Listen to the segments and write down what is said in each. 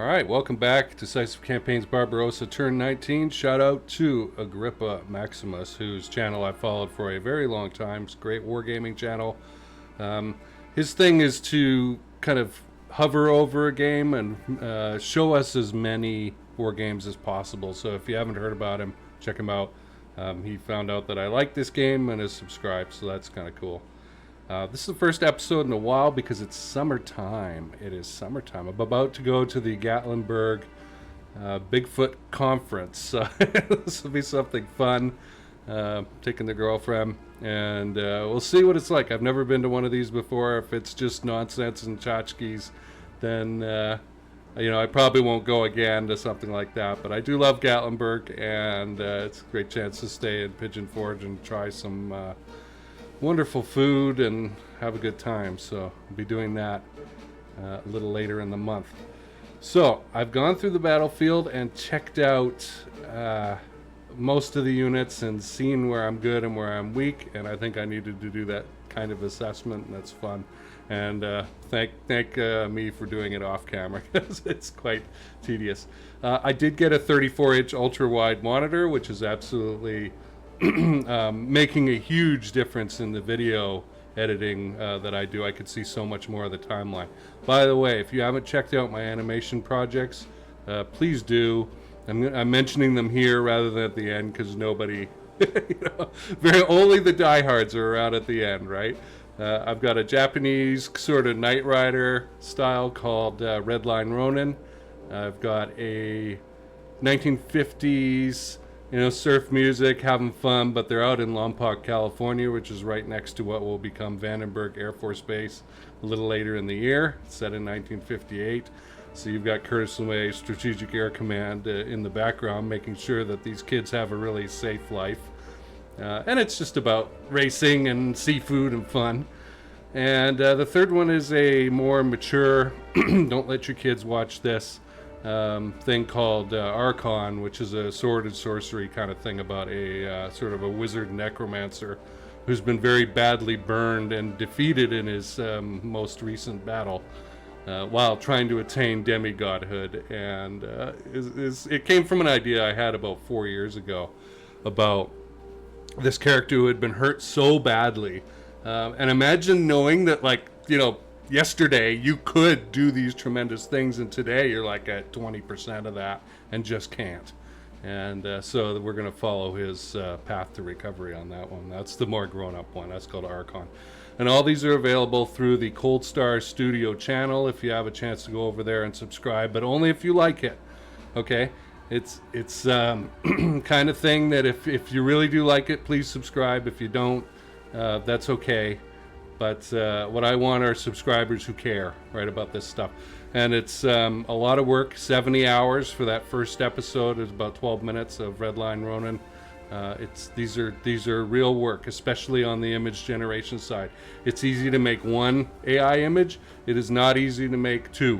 All right, welcome back. Decisive Campaigns Barbarossa turn 19. Shout out to Agrippa Maximus, whose channel I followed for a very long time. It's a great wargaming channel. His thing is to kind of hover over a game and show us as many war games as possible. So if you haven't heard about him, check him out. He found out that I like this game and is subscribed, so that's kind of cool. This is the first episode in a while because it's summertime. It is summertime. I'm about to go to the Gatlinburg Bigfoot conference. This will be something fun. Taking the girlfriend, and we'll see what it's like. I've never been to one of these before. If it's just nonsense and tchotchkes, then I probably won't go again to something like that. But I do love Gatlinburg, and it's a great chance to stay in Pigeon Forge and try some wonderful food and have a good time. So I'll be doing that a little later in the month. So I've gone through the battlefield and checked out most of the units and seen where I'm good and where I'm weak, and I think I needed to do that kind of assessment, and that's fun. And thank me for doing it off camera because it's quite tedious. I did get a 34-inch ultra-wide monitor, which is absolutely making a huge difference in the video editing that I do. I could see so much more of the timeline. By the way, if you haven't checked out my animation projects, please do. I'm mentioning them here rather than at the end because nobody, only the diehards are around at the end, right? I've got a Japanese sort of Knight Rider style called Redline Ronin. I've got a 1950s surf music, having fun, but they're out in Lompoc, California, which is right next to what will become Vandenberg Air Force Base a little later in the year, set in 1958. So you've got Curtis LeMay Strategic Air Command in the background, making sure that these kids have a really safe life. And it's just about racing and seafood and fun. And the third one is a more mature, don't let your kids watch this, thing called Archon, which is a sword and sorcery kind of thing about a sort of a wizard necromancer who's been very badly burned and defeated in his most recent battle while trying to attain demigodhood. And it came from an idea I had about 4 years ago about this character who had been hurt so badly. And imagine knowing that, yesterday you could do these tremendous things, and today you're like at 20% of that and just can't. And so we're going to follow his path to recovery on that one. That's the more grown-up one. That's called Archon. And all these are available through the Cold Star Studio channel if you have a chance to go over there and subscribe, but only if you like it. Okay? It's kind of thing that if you really do like it, please subscribe. If you don't, that's okay. But what I want are subscribers who care, right, about this stuff. And it's a lot of work, 70 hours for that first episode. It's about 12 minutes of Redline Ronin. These are real work, especially on the image generation side. It's easy to make one AI image. It is not easy to make two,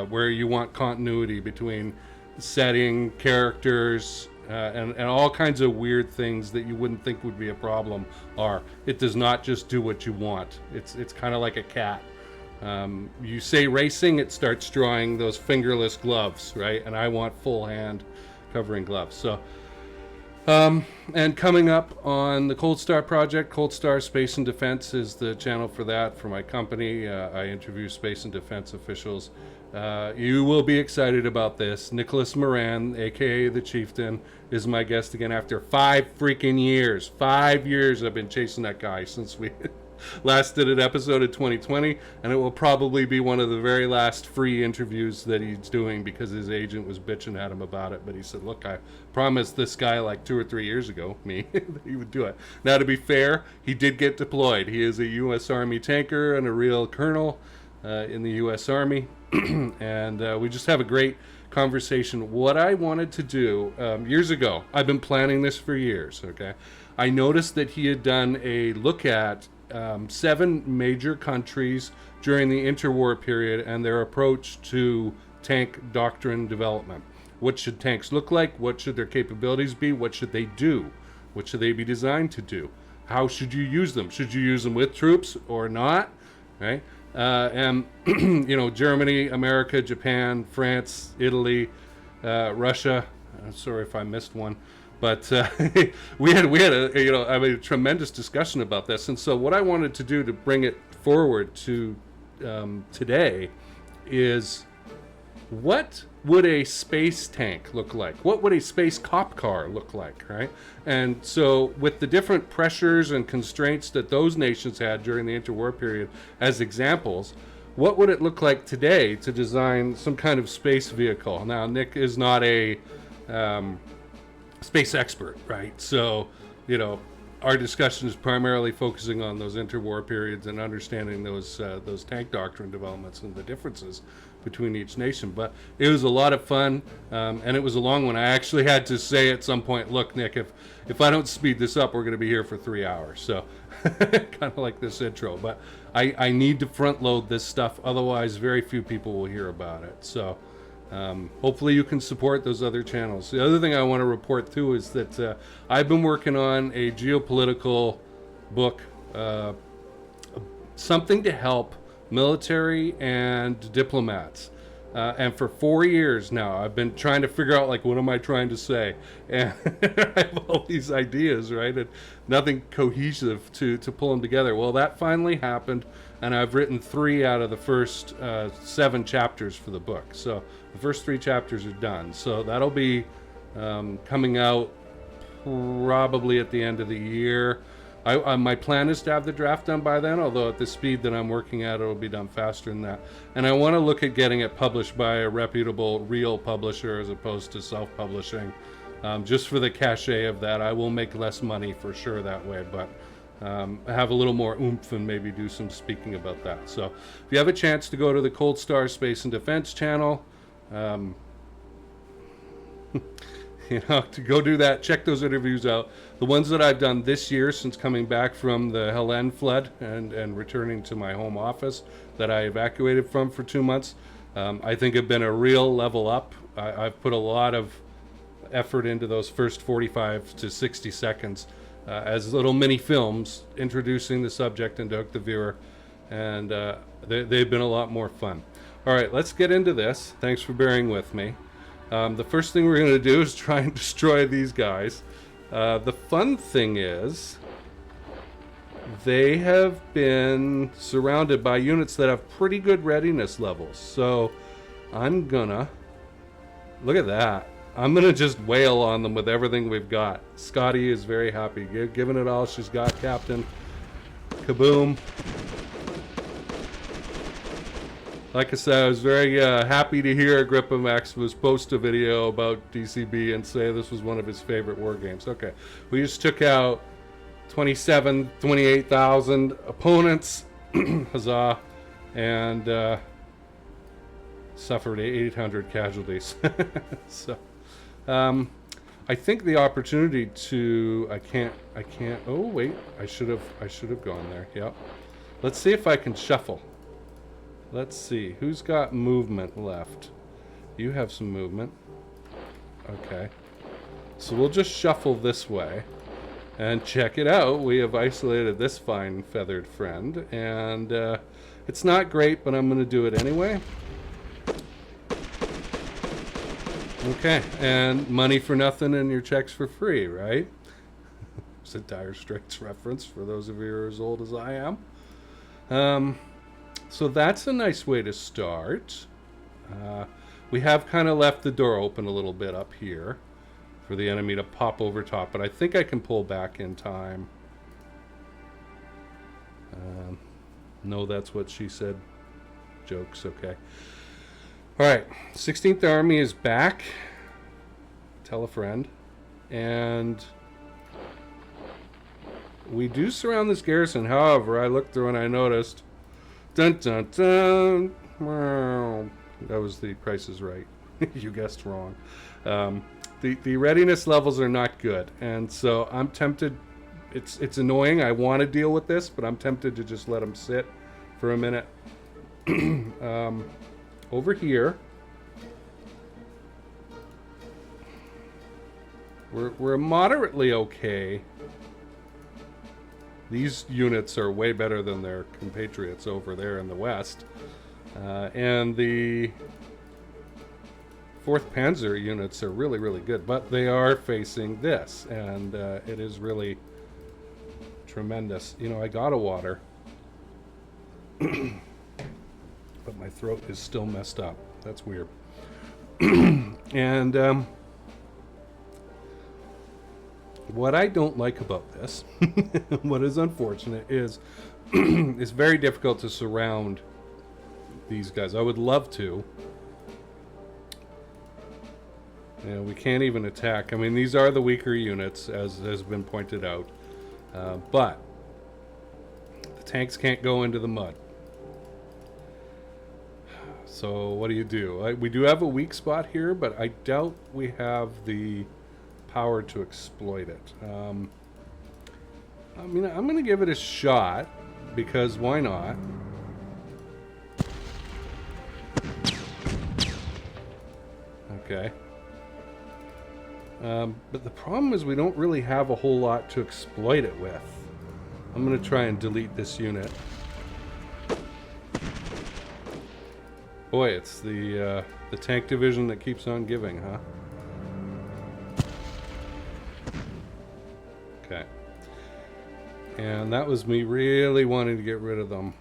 where you want continuity between setting, characters, and all kinds of weird things that you wouldn't think would be a problem are. It does not just do what you want. It's kind of like a cat. You say racing, it starts drawing those fingerless gloves, right? And I want full hand covering gloves. So, and coming up on the Cold Star project, Cold Star Space and Defense is the channel for that, for my company. I interview space and defense officials. You will be excited about this. Nicholas Moran, aka the Chieftain, is my guest again after 5 freaking years. 5 years I've been chasing that guy since we last did an episode in 2020, and it will probably be one of the very last free interviews that he's doing because his agent was bitching at him about it. But he said, look, I promised this guy like 2 or 3 years ago, that he would do it. Now, to be fair, he did get deployed. He is a U.S. Army tanker and a real colonel in the U.S. Army. And we just have a great conversation. What I wanted to do years ago, I've been planning this for years, okay? I noticed that he had done a look at 7 major countries during the interwar period and their approach to tank doctrine development. What should tanks look like? What should their capabilities be? What should they do? What should they be designed to do? How should you use them? Should you use them with troops or not? Right? And you know, Germany, America, Japan, France, Italy, Russia. I'm sorry if I missed one, but we had a, you know, I mean, a tremendous discussion about this. And so what I wanted to do to bring it forward to today is, what would a space tank look like? What would a space cop car look like, right? And so with the different pressures and constraints that those nations had during the interwar period as examples, what would it look like today to design some kind of space vehicle? Now, Nick is not a space expert, right? So, you know, our discussion is primarily focusing on those interwar periods and understanding those tank doctrine developments and the differences between each nation. But it was a lot of fun, and it was a long one. I actually had to say at some point, look, Nick, if I don't speed this up, we're going to be here for 3 hours. So kind of like this intro. But I need to front load this stuff, otherwise very few people will hear about it. So hopefully you can support those other channels. The other thing I want to report too is that I've been working on a geopolitical book, something to help military and diplomats. And for 4 years now, I've been trying to figure out, like, what am I trying to say? And I have all these ideas, right? And nothing cohesive to pull them together. Well, that finally happened, and I've written 3 out of the first 7 chapters for the book. So the first 3 chapters are done. So that'll be coming out probably at the end of the year. My plan is to have the draft done by then, although at the speed that I'm working at, it'll be done faster than that. And I want to look at getting it published by a reputable, real publisher as opposed to self-publishing, just for the cachet of that. I will make less money for sure that way, but have a little more oomph and maybe do some speaking about that. So if you have a chance to go to the Cold Star Space and Defense channel, you know, to go do that, check those interviews out. The ones that I've done this year since coming back from the Helen flood and returning to my home office that I evacuated from for 2 months, I think have been a real level up. I've put a lot of effort into those first 45 to 60 seconds as little mini films introducing the subject and to hook the viewer, and they've been a lot more fun. All right, let's get into this. Thanks for bearing with me. The first thing we're going to do is try and destroy these guys. The fun thing is, they have been surrounded by units that have pretty good readiness levels. So I'm gonna, look at that. I'm gonna just wail on them with everything we've got. Scotty is very happy, giving it all she's got, Captain. Kaboom. Like I said, I was very happy to hear Agrippa Max was post a video about DCB and say this was one of his favorite war games. Okay, we just took out 28,000 opponents, huzzah, and suffered 800 casualties. So, I think the opportunity to, I can't, oh wait, I should have gone there, yep. Let's see if I can shuffle. Let's see, who's got movement left? You have some movement. Okay. So we'll just shuffle this way. And check it out, we have isolated this fine feathered friend. And it's not great, but I'm going to do it anyway. Okay, and money for nothing and your checks for free, right? It's a Dire Straits reference for those of you who are as old as I am. So that's a nice way to start. We have kind of left the door open a little bit up here for the enemy to pop over top, but I think I can pull back in time. No, that's what she said. Jokes, okay. All right, 16th Army is back. Tell a friend. And we do surround this garrison. However, I looked through and I noticed, dun dun dun. Wow. That was the Price is Right. You guessed wrong. The readiness levels are not good, and so I'm tempted. It's annoying. I want to deal with this, but I'm tempted to just let them sit for a minute. Over here, we're moderately okay These units are way better than their compatriots over there in the west. And the 4th Panzer units are really, really good, but they are facing this, and it is really tremendous. You know, I got a water, but my throat is still messed up. That's weird. And what I don't like about this, what is unfortunate, is it's very difficult to surround these guys. I would love to. Yeah, we can't even attack. I mean, these are the weaker units, as has been pointed out. But the tanks can't go into the mud. So what do? We do have a weak spot here, but I doubt we have the power to exploit it. I mean, I'm going to give it a shot, because why not? Okay. But the problem is we don't really have a whole lot to exploit it with. I'm going to try and delete this unit. Boy, it's the tank division that keeps on giving, huh? Okay. And that was me really wanting to get rid of them.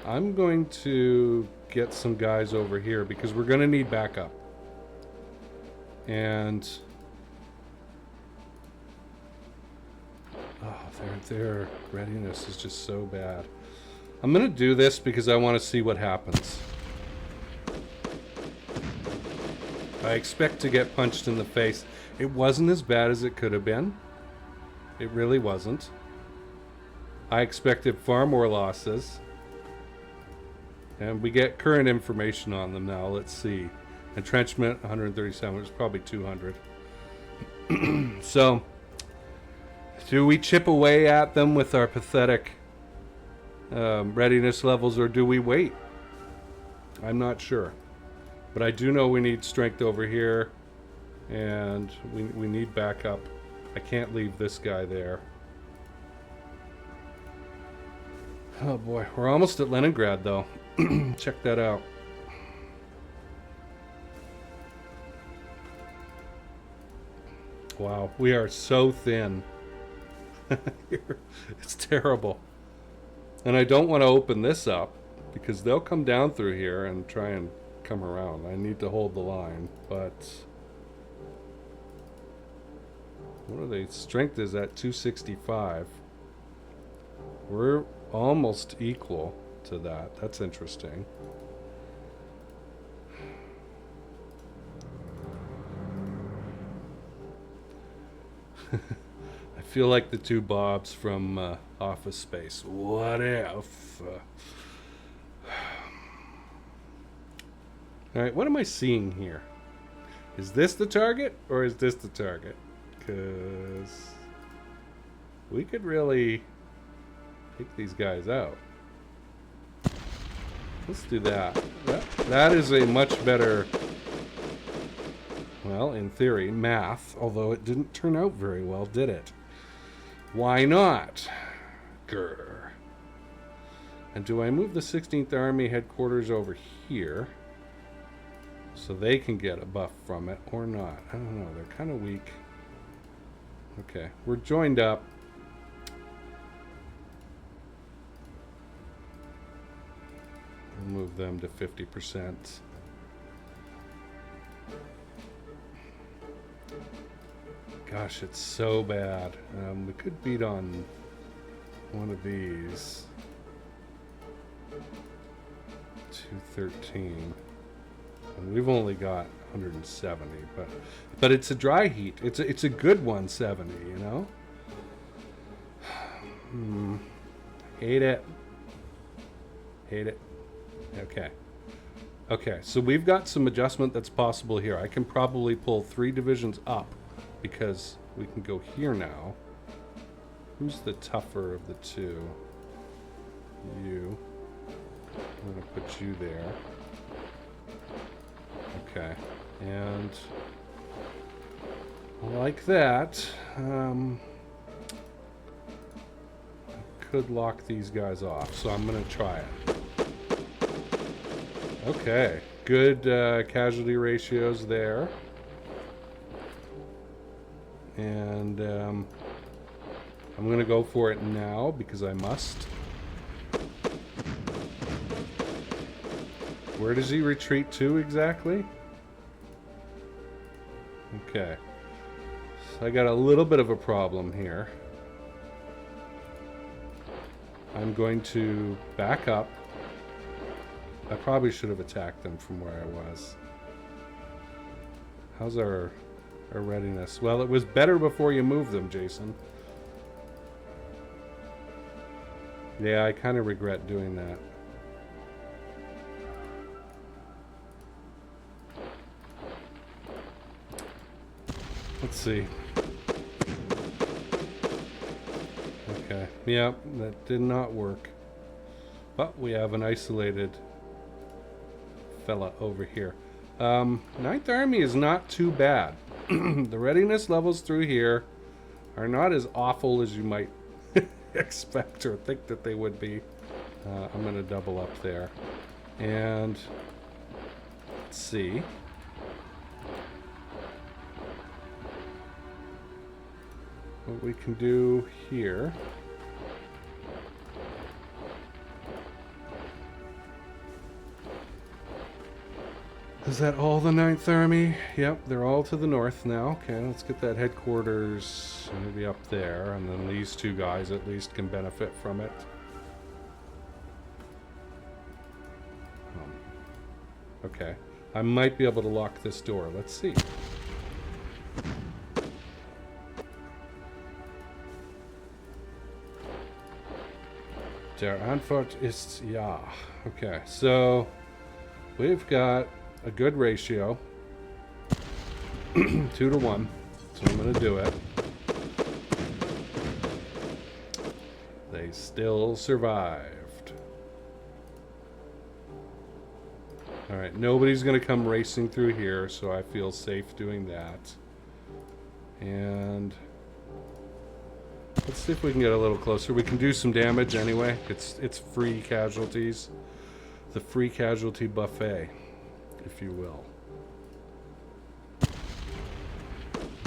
I'm going to get some guys over here because we're going to need backup. And their readiness is just so bad. I'm going to do this because I want to see what happens. I expect to get punched in the face. It wasn't as bad as it could have been. It really wasn't. I expected far more losses. And we get current information on them now. Let's see. Entrenchment, 137. It's probably 200. So, do we chip away at them with our pathetic readiness levels, or do we wait? I'm not sure. But I do know we need strength over here, and we need backup. I can't leave this guy there. Oh boy, we're almost at Leningrad though. Check that out. Wow, we are so thin. It's terrible. And I don't want to open this up because they'll come down through here and try and come around. I need to hold the line, but what are they? Strength is at 265. We're almost equal to that. That's interesting. I feel like the two Bobs from Office Space. What if? Alright, what am I seeing here? Is this the target, or is this the target? Because we could really take these guys out. Let's do that. That is a much better, well, in theory, math, although it didn't turn out very well, did it? Why not? Grr. And do I move the 16th Army headquarters over here so they can get a buff from it, or not? I don't know. They're kind of weak. Okay, we're joined up. We'll move them to 50%. Gosh, it's so bad. We could beat on one of these. 213. And we've only got 170, but it's a dry heat. It's a good 170, you know? Hate it. Hate it. Okay, so we've got some adjustment that's possible here. I can probably pull 3 divisions up because we can go here now. Who's the tougher of the two? You. I'm gonna put you there. Okay. And like that, I could lock these guys off, so I'm going to try it. Okay, good casualty ratios there. And I'm going to go for it now because I must. Where does he retreat to exactly? Okay. So I got a little bit of a problem here. I'm going to back up. I probably should have attacked them from where I was. How's our readiness? Well, it was better before you moved them, Jason. Yeah, I kind of regret doing that. Let's see. Okay. Yep, that did not work. But we have an isolated fella over here. 9th Army is not too bad. The readiness levels through here are not as awful as you might expect or think that they would be. I'm going to double up there. And let's see. What we can do here. Is that all the 9th Army? Yep, they're all to the north now. Okay, let's get that headquarters maybe up there, and then these two guys at least can benefit from it. Okay, I might be able to lock this door. Let's see. Der Antwort ist ja. Okay, so we've got a good ratio. 2 to 1. So I'm going to do it. They still survived. Alright, nobody's going to come racing through here, so I feel safe doing that. And let's see if we can get a little closer. We can do some damage anyway. It's free casualties. The free casualty buffet, if you will.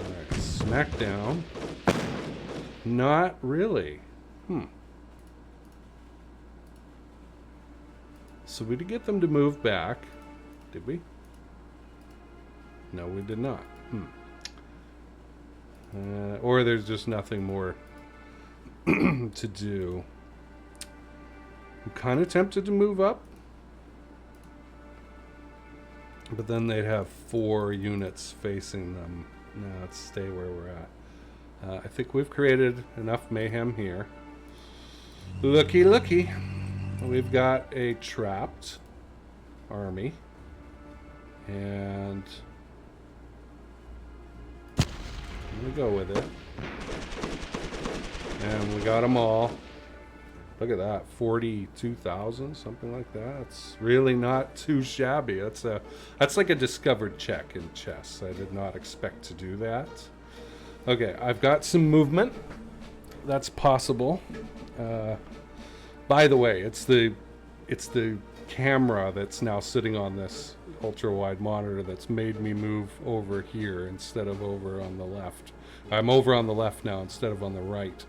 Alright, smackdown. Not really. So we did get them to move back. Did we? No, we did not. Or there's just nothing more to do. I'm kind of tempted to move up. But then they'd have 4 units facing them. No, let's stay where we're at. I think we've created enough mayhem here. Looky, looky. We've got a trapped army. And I'm going to go with it. And we got them all. Look at that, 42,000, something like that. It's really not too shabby. That's like a discovered check in chess. I did not expect to do that. Okay, I've got some movement. That's possible. By the way, it's the camera that's now sitting on this ultra-wide monitor that's made me move over here instead of over on the left. I'm over on the left now instead of on the right.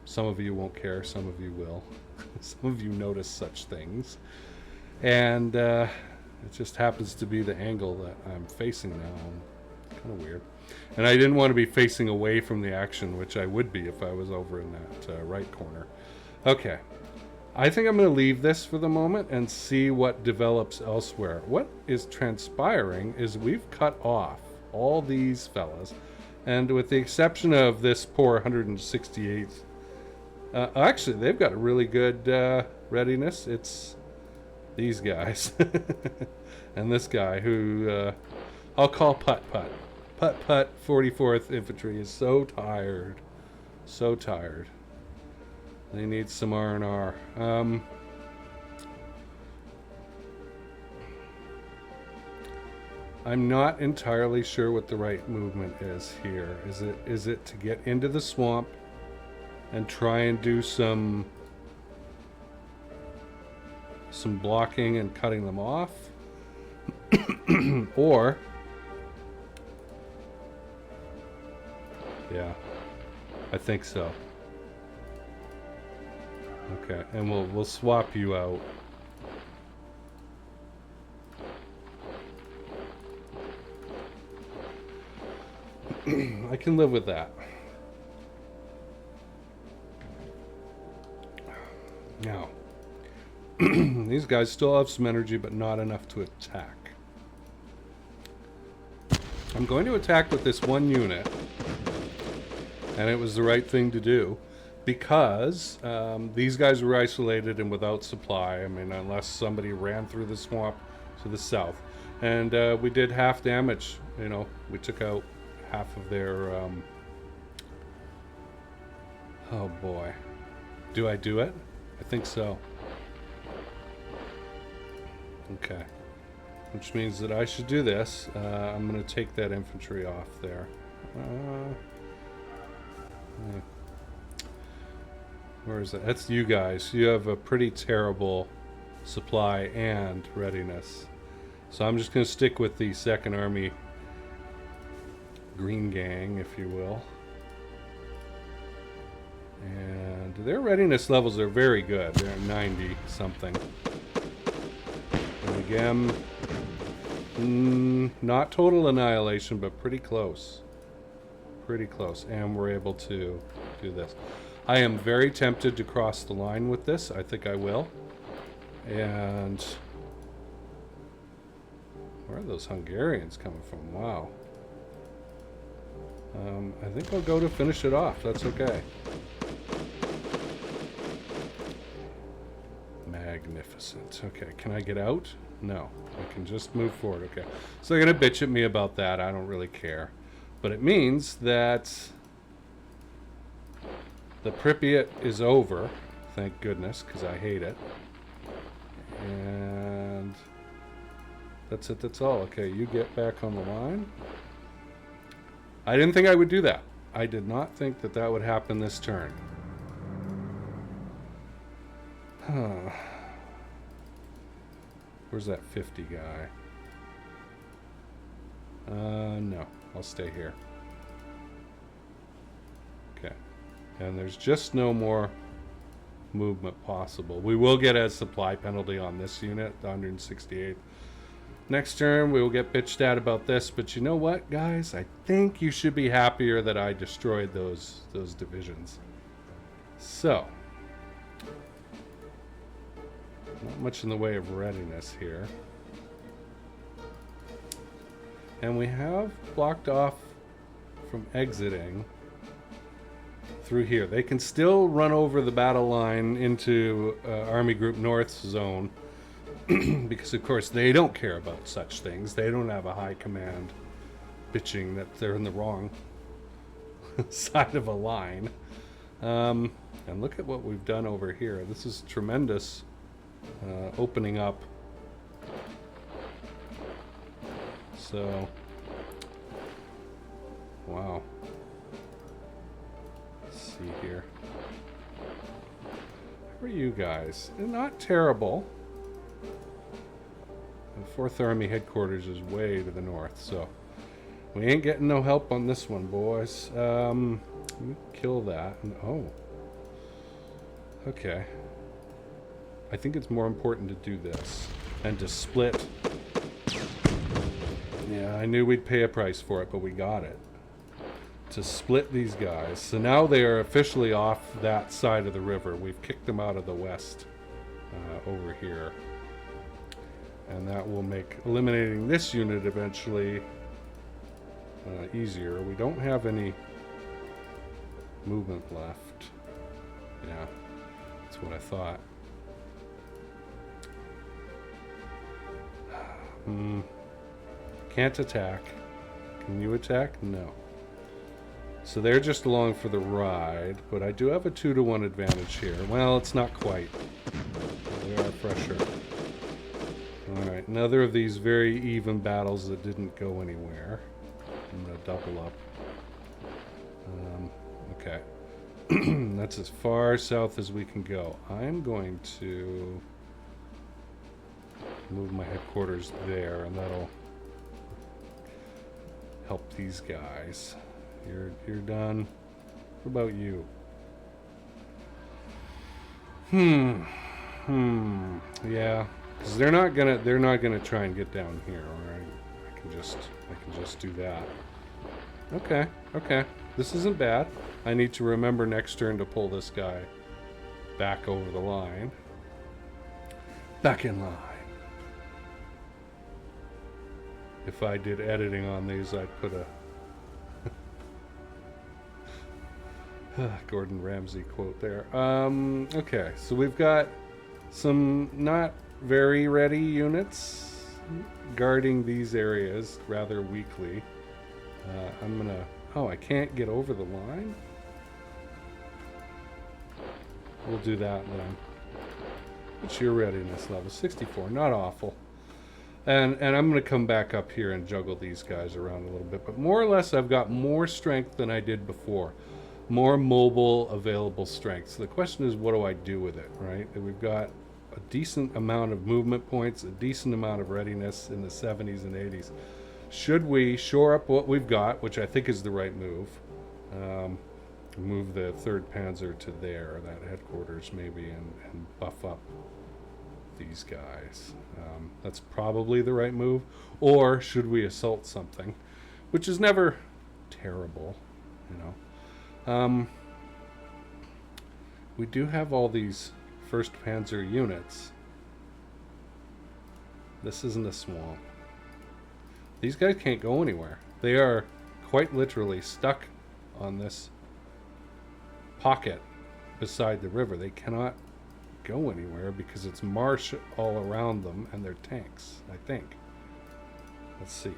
Some of you won't care, some of you will. Some of you notice such things. And it just happens to be the angle that I'm facing now. Kind of weird. And I didn't want to be facing away from the action, which I would be if I was over in that right corner. Okay. I think I'm going to leave this for the moment and see what develops elsewhere. What is transpiring is we've cut off all these fellas. And with the exception of this poor 168th, actually, they've got a really good readiness. It's these guys. And this guy who I'll call Putt Putt. Putt Putt, 44th Infantry, is so tired. So tired. They need some R&R. I'm not entirely sure what the right movement is here. Is it to get into the swamp and try and do some blocking and cutting them off? Or yeah, I think so. Okay, and we'll swap you out. I can live with that. Now, these guys still have some energy, but not enough to attack. I'm going to attack with this one unit, and it was the right thing to do, because these guys were isolated and without supply. I mean, unless somebody ran through the swamp to the south. And we did half damage, you know. We took out half of their... oh boy. Do I do it? I think so. Okay. Which means that I should do this. I'm going to take that infantry off there. Where is it? That's you guys. You have a pretty terrible supply and readiness. So I'm just going to stick with the 2nd Army Green Gang, if you will. And their readiness levels are very good. They're at 90 something. And again, not total annihilation, but pretty close. Pretty close. And we're able to do this. I am very tempted to cross the line with this. I think I will. And where are those Hungarians coming from? Wow. I think I'll go to finish it off. That's okay. Magnificent. Okay, can I get out? No. I can just move forward. Okay. So they're going to bitch at me about that. I don't really care. But it means that the Pripyat is over. Thank goodness, because I hate it. And that's it. That's all. Okay, you get back on the line. I didn't think I would do that. I did not think that that would happen this turn. Huh. Where's that 50 guy? No. I'll stay here. Okay. And there's just no more movement possible. We will get a supply penalty on this unit, the 168. Next turn, we will get bitched at about this, but you know what, guys? I think you should be happier that I destroyed those divisions. So, not much in the way of readiness here. And we have blocked off from exiting through here. They can still run over the battle line into Army Group North's zone. Because, of course, they don't care about such things. They don't have a high command bitching that they're in the wrong side of a line. And look at what we've done over here. This is tremendous opening up. So, wow. Let's see here. How are you guys? They're not terrible. The 4th Army headquarters is way to the north, so we ain't getting no help on this one, boys. Let me kill that. Oh. Okay. I think it's more important to do this and to split. Yeah, I knew we'd pay a price for it, but we got it. To split these guys. So now they are officially off that side of the river. We've kicked them out of the west over here. And that will make eliminating this unit eventually easier. We don't have any movement left. Yeah, that's what I thought. Can't attack. Can you attack? No. So they're just along for the ride, but I do have a 2-to-1 advantage here. Well, it's not quite. They are fresher. Alright, another of these very even battles that didn't go anywhere. I'm going to double up. Okay. That's as far south as we can go. I'm going to move my headquarters there, and that'll help these guys. You're done. What about you? Yeah, because they're not gonna try and get down here. All right, I can just do that. Okay. This isn't bad. I need to remember next turn to pull this guy back over the line. Back in line. If I did editing on these, I'd put a Gordon Ramsay quote there. Okay, so we've got some not very ready units guarding these areas rather weakly. I'm gonna... Oh, I can't get over the line? We'll do that then. What's your readiness level? 64, not awful. And I'm going to come back up here and juggle these guys around a little bit. But more or less, I've got more strength than I did before. More mobile, available strength. So the question is, what do I do with it, right? And we've got a decent amount of movement points, a decent amount of readiness in the 70s and 80s. Should we shore up what we've got, which I think is the right move, move the 3rd Panzer to there, that headquarters maybe, and buff up these guys. That's probably the right move. Or should we assault something, which is never terrible, you know. We do have all these 1st Panzer units. This isn't a swamp. These guys can't go anywhere. They are quite literally stuck on this pocket beside the river. They cannot go anywhere because it's marsh all around them and they're tanks, I think. Let's see.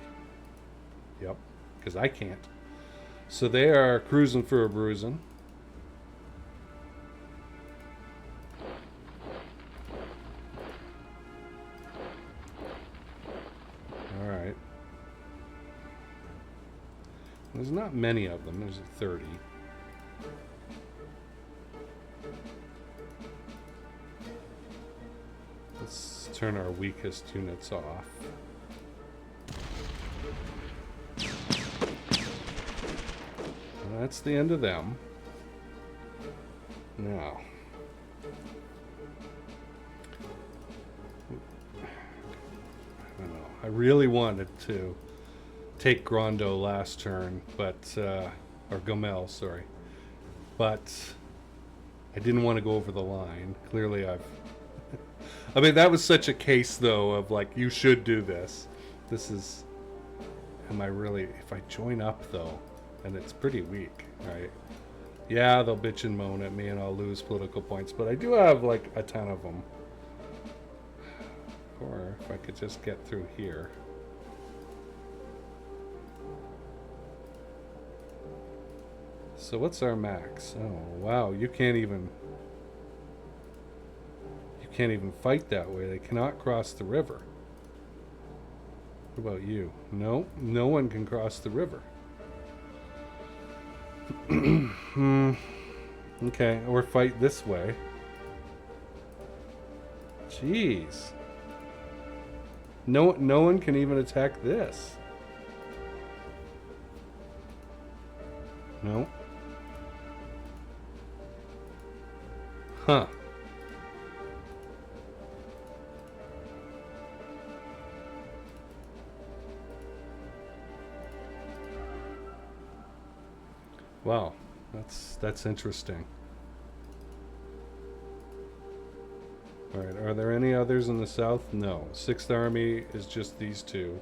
Yep, because I can't. So they are cruising for a bruising. Alright. There's not many of them. There's 30. Let's turn our weakest units off. That's the end of them. Now, I don't know. I really wanted to take Grondo last turn, but or Gomel, sorry. But I didn't want to go over the line. Clearly, I mean, that was such a case, though, of like, you should do this. This is... Am I really... If I join up, though, and it's pretty weak, right? Yeah, they'll bitch and moan at me and I'll lose political points, but I do have, like, a ton of them. Or if I could just get through here. So what's our max? Oh, wow, you can't even fight that way. They cannot cross the river. What about you? No, no one can cross the river. Okay, or fight this way. Jeez. No one can even attack this. No. Huh. Wow, that's interesting. All right, are there any others in the south? No. 6th Army is just these two,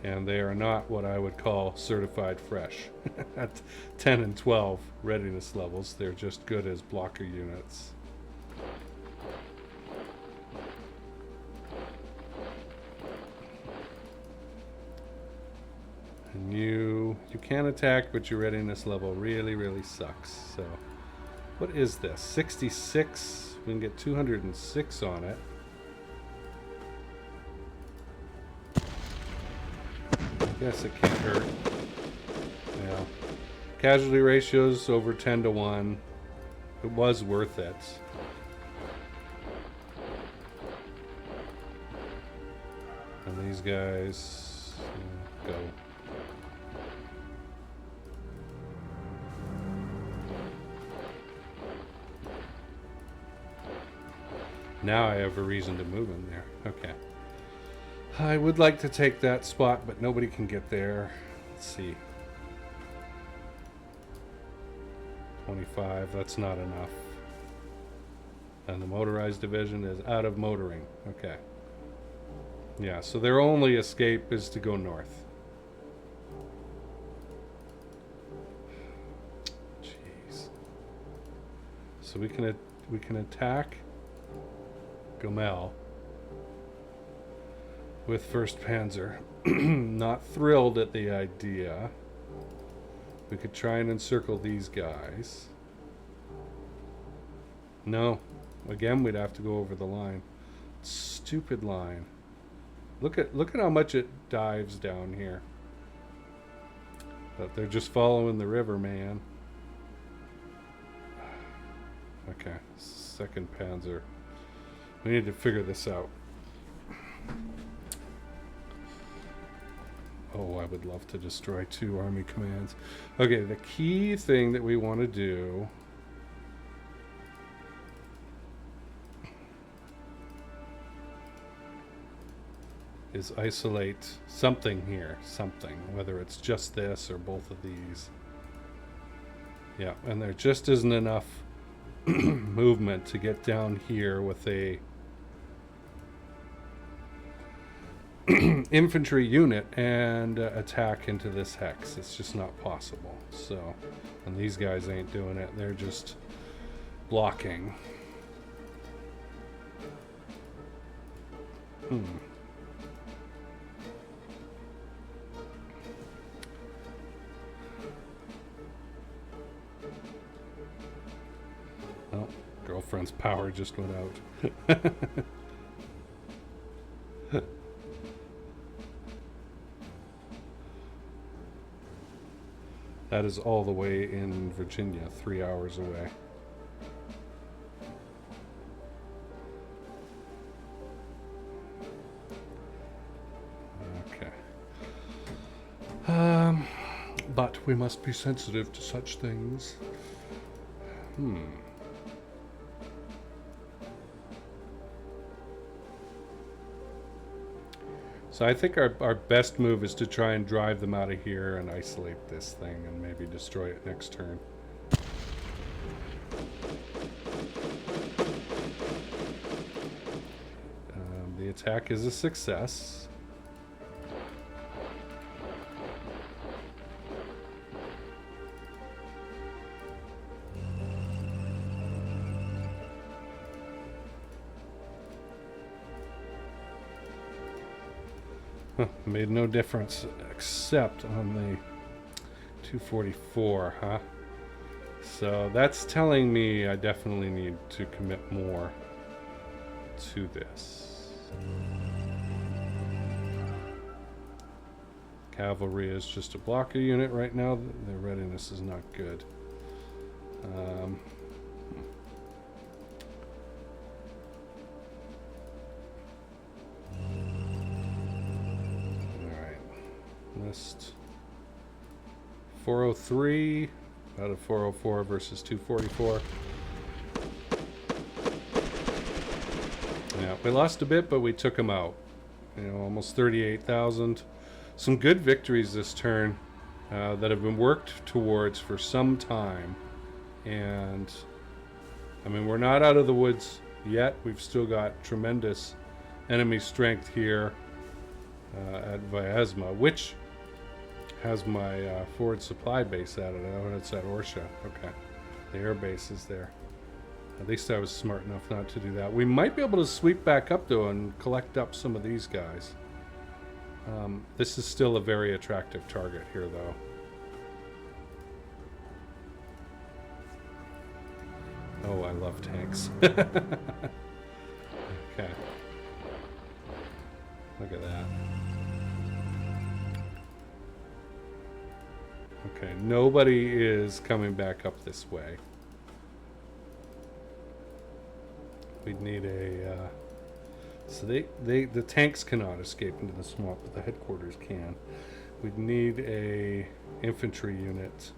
and they are not what I would call certified fresh. At 10 and 12 readiness levels, they're just good as blocker units. And you can attack, but your readiness level really, really sucks. So, what is this? 66. We can get 206 on it. Guess it can't hurt. Yeah. Casualty ratios over 10 to 1. It was worth it. And these guys go. Now I have a reason to move in there. Okay. I would like to take that spot, but nobody can get there. Let's see. 25, that's not enough. And the motorized division is out of motoring. Okay. Yeah, so their only escape is to go north. Jeez. So we can attack Gomel with 1st Panzer. Not thrilled at the idea. We could try and encircle these guys. No. Again, we'd have to go over the line. Stupid line. Look at how much it dives down here. But they're just following the river, man. Okay. 2nd Panzer. We need to figure this out. Oh, I would love to destroy 2 army commands. Okay, the key thing that we want to do is isolate something here. Something. Whether it's just this or both of these. Yeah, and there just isn't enough movement to get down here with a infantry unit and attack into this hex. It's just not possible. So, and these guys ain't doing it. They're just blocking. Oh, girlfriend's power just went out. That is all the way in Virginia, 3 hours away. Okay. But we must be sensitive to such things. So I think our best move is to try and drive them out of here and isolate this thing and maybe destroy it next turn. The attack is a success. Made no difference except on the 244, huh? So that's telling me I definitely need to commit more to this. Cavalry is just a blocker unit right now. Their readiness is not good. List 403 out of 404 versus 244. Yeah, we lost a bit, but we took them out. You know, almost 38,000. Some good victories this turn that have been worked towards for some time. And I mean, we're not out of the woods yet. We've still got tremendous enemy strength here at Vyazma, which has my forward supply base at it. Oh, it's at Orsha. Okay. The air base is there. At least I was smart enough not to do that. We might be able to sweep back up, though, and collect up some of these guys. This is still a very attractive target here, though. Oh, I love tanks. Okay. Look at that. Okay, nobody is coming back up this way. We'd need a... so the tanks cannot escape into the swamp, but the headquarters can. We'd need a infantry unit,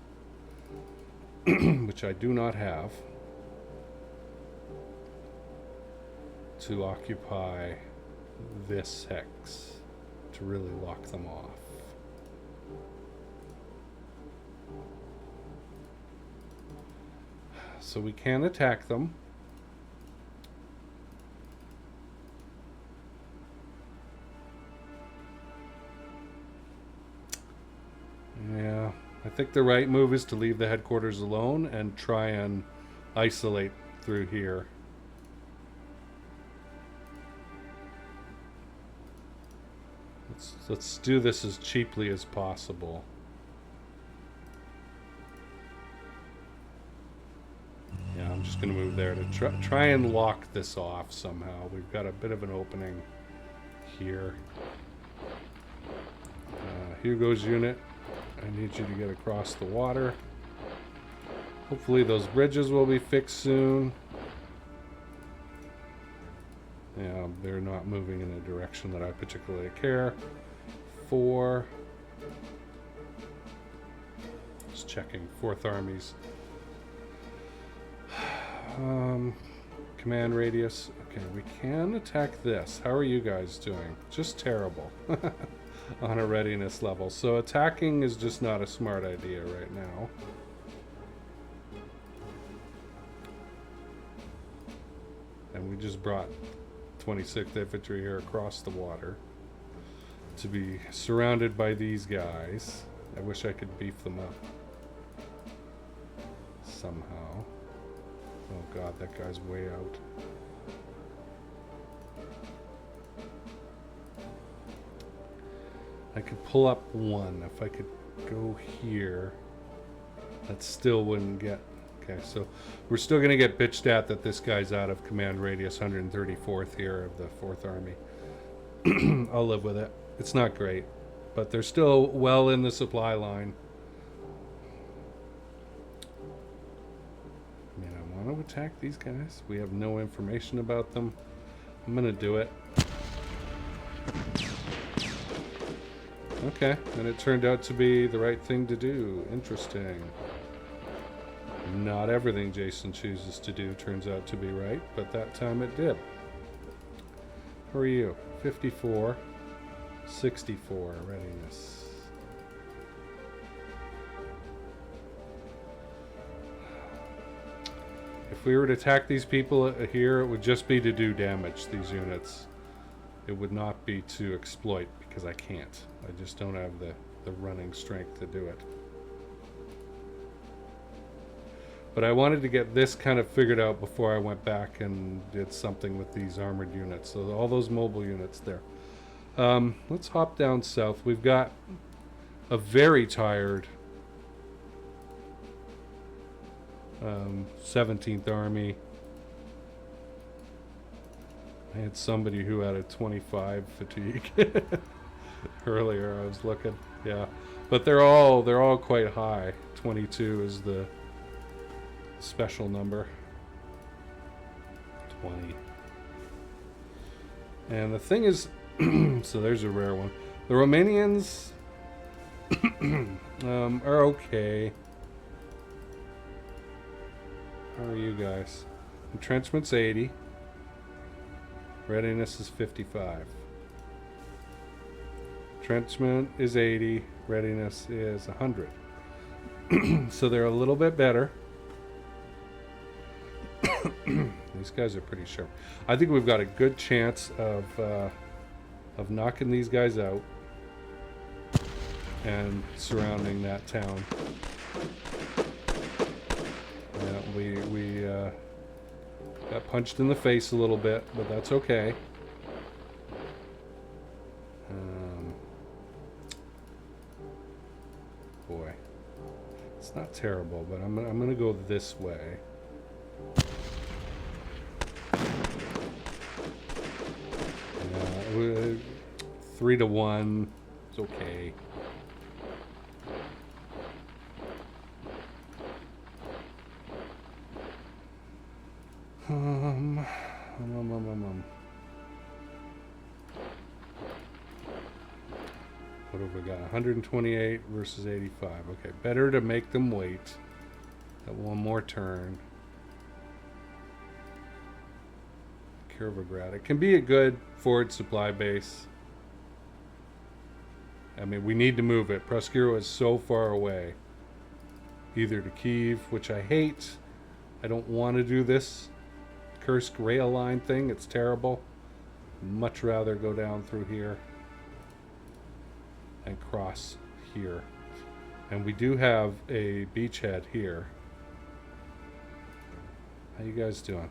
which I do not have, to occupy this hex to really lock them off. So we can attack them. Yeah, I think the right move is to leave the headquarters alone and try and isolate through here. Let's do this as cheaply as possible. Yeah, I'm just going to move there to try and lock this off somehow. We've got a bit of an opening here. Hugo's unit, I need you to get across the water. Hopefully those bridges will be fixed soon. Yeah, they're not moving in a direction that I particularly care for. Just checking. 4th Armies. Command radius. Okay, we can attack this. How are you guys doing? Just terrible on a readiness level. So attacking is just not a smart idea right now. And we just brought 26th Infantry here across the water to be surrounded by these guys. I wish I could beef them up somehow. Oh god, that guy's way out. I could pull up one. If I could go here, that still wouldn't get... Okay, so we're still going to get bitched at that this guy's out of command radius 134th here of the 4th Army. I'll live with it. It's not great, but they're still well in the supply line. I mean, I want to attack these guys. We have no information about them. I'm going to do it. Okay, and it turned out to be the right thing to do. Interesting. Not everything Jason chooses to do turns out to be right, but that time it did. How are you? 54, 64 readiness. If we were to attack these people here, it would just be to do damage, these units. It would not be to exploit, because I can't. I just don't have the running strength to do it. But I wanted to get this kind of figured out before I went back and did something with these armored units. So all those mobile units there. Let's hop down south. We've got a very tired 17th Army. I had somebody who had a 25 fatigue earlier. I was looking, yeah, but they're all quite high. 22 is the special number. 20. And the thing is, so there's a rare one. The Romanians are okay. How are you guys? Entrenchment's 80. Readiness is 55. Entrenchment is 80. Readiness is 100. So they're a little bit better. These guys are pretty sharp. I think we've got a good chance of knocking these guys out and surrounding that town. We got punched in the face a little bit, but that's okay. Boy, it's not terrible, but I'm gonna go this way. 3 to 1. It's okay. Um, um, um, um, um. What have we got? 128 versus 85. Okay, better to make them wait. Got one more turn. Kirovograd. It can be a good forward supply base. I mean, we need to move it. Proskuro is so far away. Either to Kiev, which I hate. I don't want to do this Kursk rail line thing. It's terrible. Much rather go down through here and cross here. And we do have a beachhead here. How you guys doing?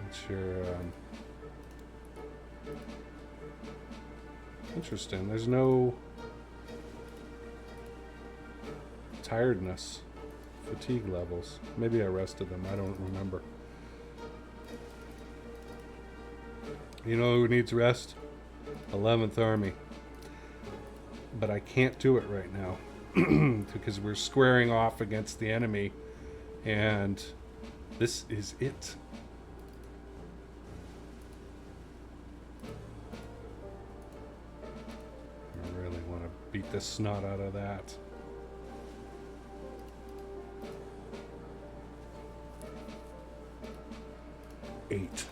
What's your interesting. There's no tiredness, fatigue levels. Maybe I rested them. I don't remember. You know who needs rest? 11th Army. But I can't do it right now because we're squaring off against the enemy, and this is it. I really want to beat the snot out of that. Eight.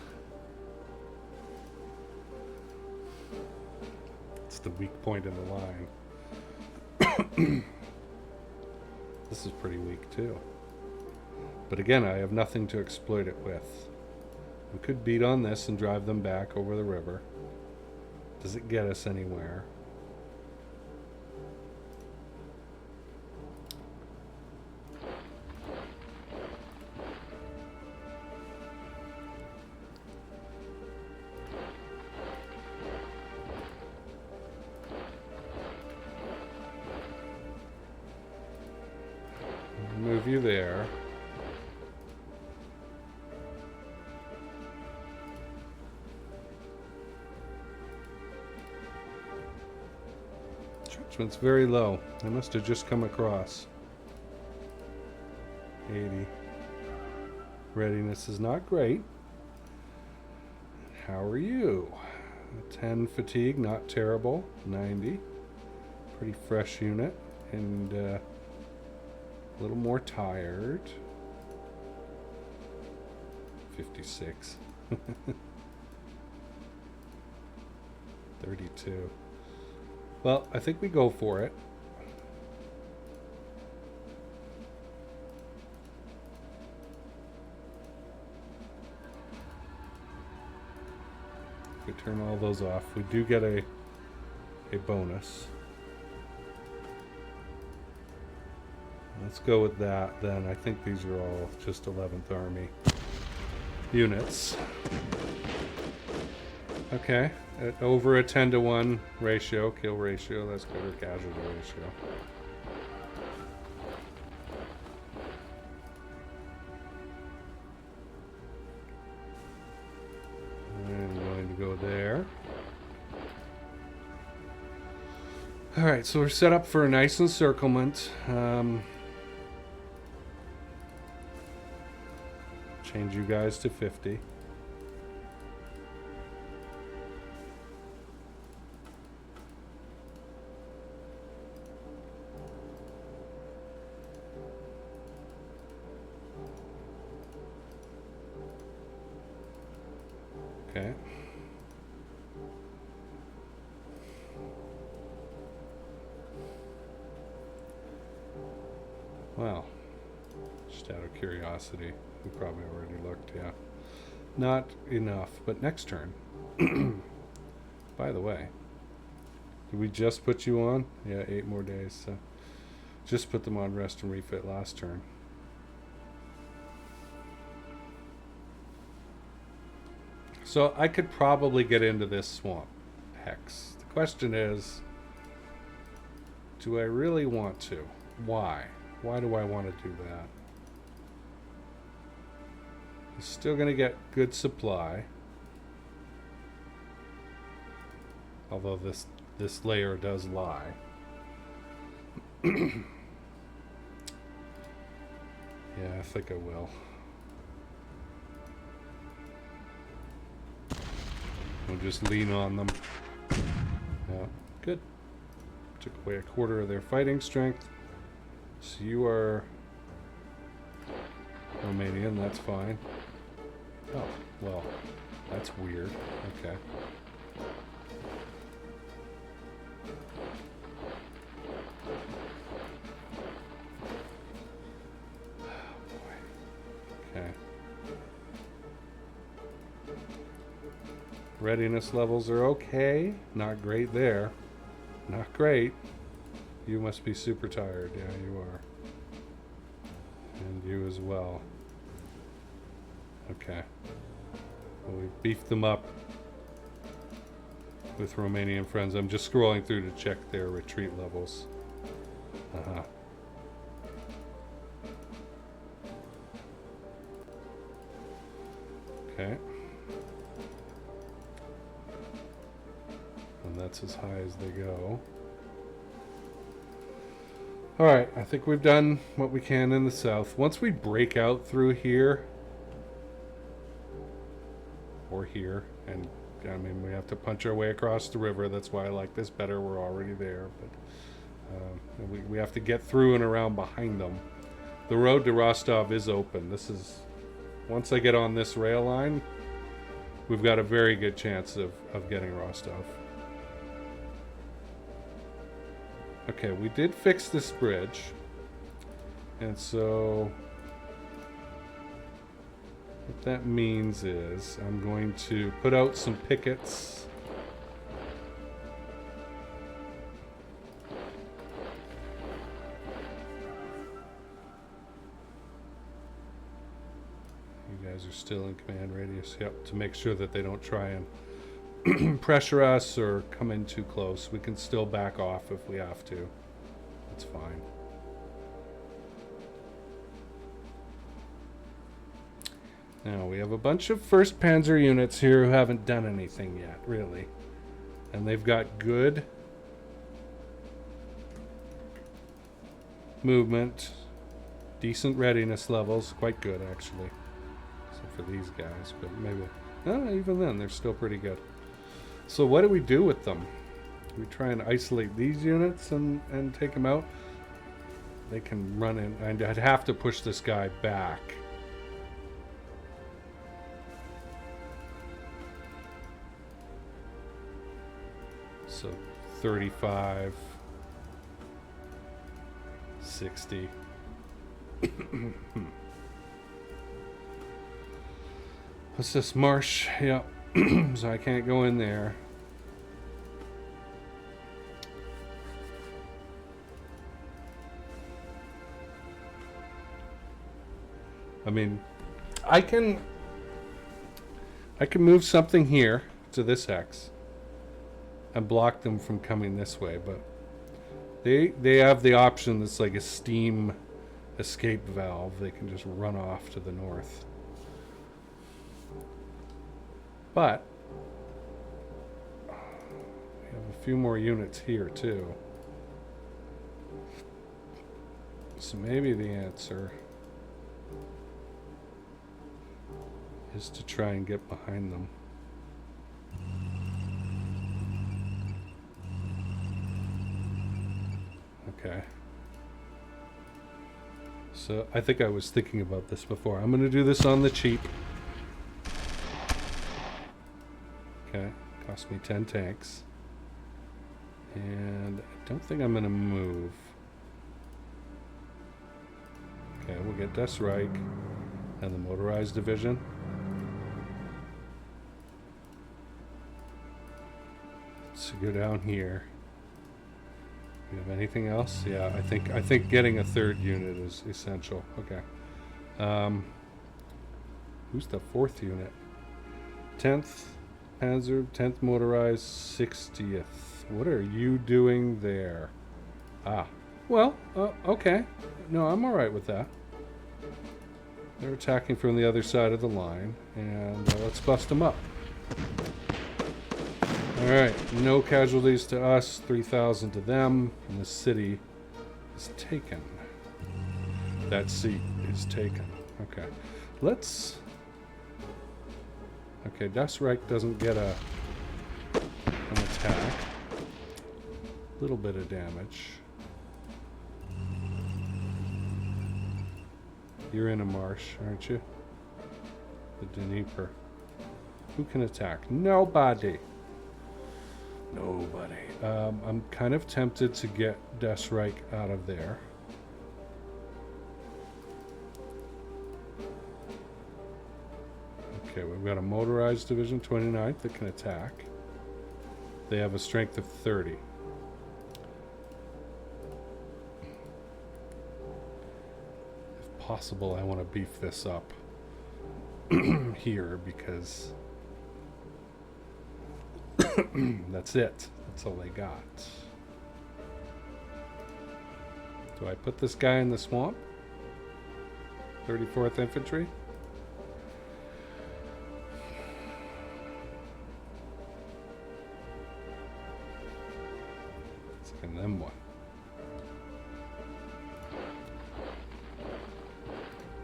It's the weak point in the line. This is pretty weak too. But again, I have nothing to exploit it with. We could beat on this and drive them back over the river. Does it get us anywhere? Move you there. Judgment's very low. I must have just come across. 80. Readiness is not great. How are you? 10 fatigue, not terrible. 90. Pretty fresh unit. And a little more tired. 56. 32. Well, I think we go for it. If we turn all those off, we do get a bonus. Let's go with that then. I think these are all just 11th Army units. Okay, at over a 10-to-1 ratio, kill ratio, that's good, or casualty ratio. I'm going to go there. Alright, so we're set up for a nice encirclement. Change you guys to 50. Okay. Well, just out of curiosity, we probably already looked, yeah. Not enough, but next turn. By the way, did we just put you on? Yeah, 8 more days, so just put them on rest and refit last turn. So I could probably get into this swamp hex. The question is, do I really want to? Why? Why do I want to do that? I'm still going to get good supply. Although this layer does lie. Yeah, I think I will. just lean on them. Yeah, good. Took away a quarter of their fighting strength. So you are Romanian, that's fine. Oh, well, that's weird. Okay. Okay. Readiness levels are okay. Not great there. Not great. You must be super tired. Yeah, you are. And you as well. Okay. Well, we beefed them up with Romanian friends. I'm just scrolling through to check their retreat levels. Uh-huh. Okay. And that's as high as they go. Alright, I think we've done what we can in the south. Once we break out through here, or here, and I mean, we have to punch our way across the river. That's why I like this better. We're already there, but we have to get through and around behind them. The road to Rostov is open. This is, once I get on this rail line, we've got a very good chance of getting Rostov. Okay, we did fix this bridge, and so what that means is I'm going to put out some pickets. You guys are still in command radius, yep, to make sure that they don't try and pressure us or come in too close. We can still back off if we have to. That's fine. Now, we have a bunch of 1st Panzer units here who haven't done anything yet, really. And they've got good movement, decent readiness levels, quite good, actually. Except for these guys, but maybe... even then, they're still pretty good. So what do we do with them? We try and isolate these units and take them out. They can run in. I'd have to push this guy back. So 35, 60. What's this? Marsh. Yeah. So I can't go in there. I mean, I can move something here to this hex and block them from coming this way, but they have the option that's like a steam escape valve. They can just run off to the north. But we have a few more units here too. So maybe the answer is to try and get behind them. Okay. So I think I was thinking about this before. I'm going to do this on the cheap. Okay, cost me 10 tanks. And I don't think I'm going to move. Okay, we'll get Das Reich and the motorized division. Let's go down here. Do you have anything else? Yeah, I think getting a 3rd unit is essential. Okay. Who's the 4th unit? 10th Panzer, 10th motorized, 60th. What are you doing there? Ah. Well, okay. No, I'm alright with that. They're attacking from the other side of the line, and let's bust them up. Alright, no casualties to us, 3,000 to them, and the city is taken. That seat is taken. Okay. Let's... Okay, Das Reich doesn't get a attack. A little bit of damage. You're in a marsh, aren't you? The Dnieper. Who can attack? Nobody. Nobody. I'm kind of tempted to get Desreich out of there. Okay, we've got a motorized division, 29th, that can attack. They have a strength of 30. If possible, I want to beef this up here because that's it. That's all they got. Do I put this guy in the swamp? 34th Infantry? And then what?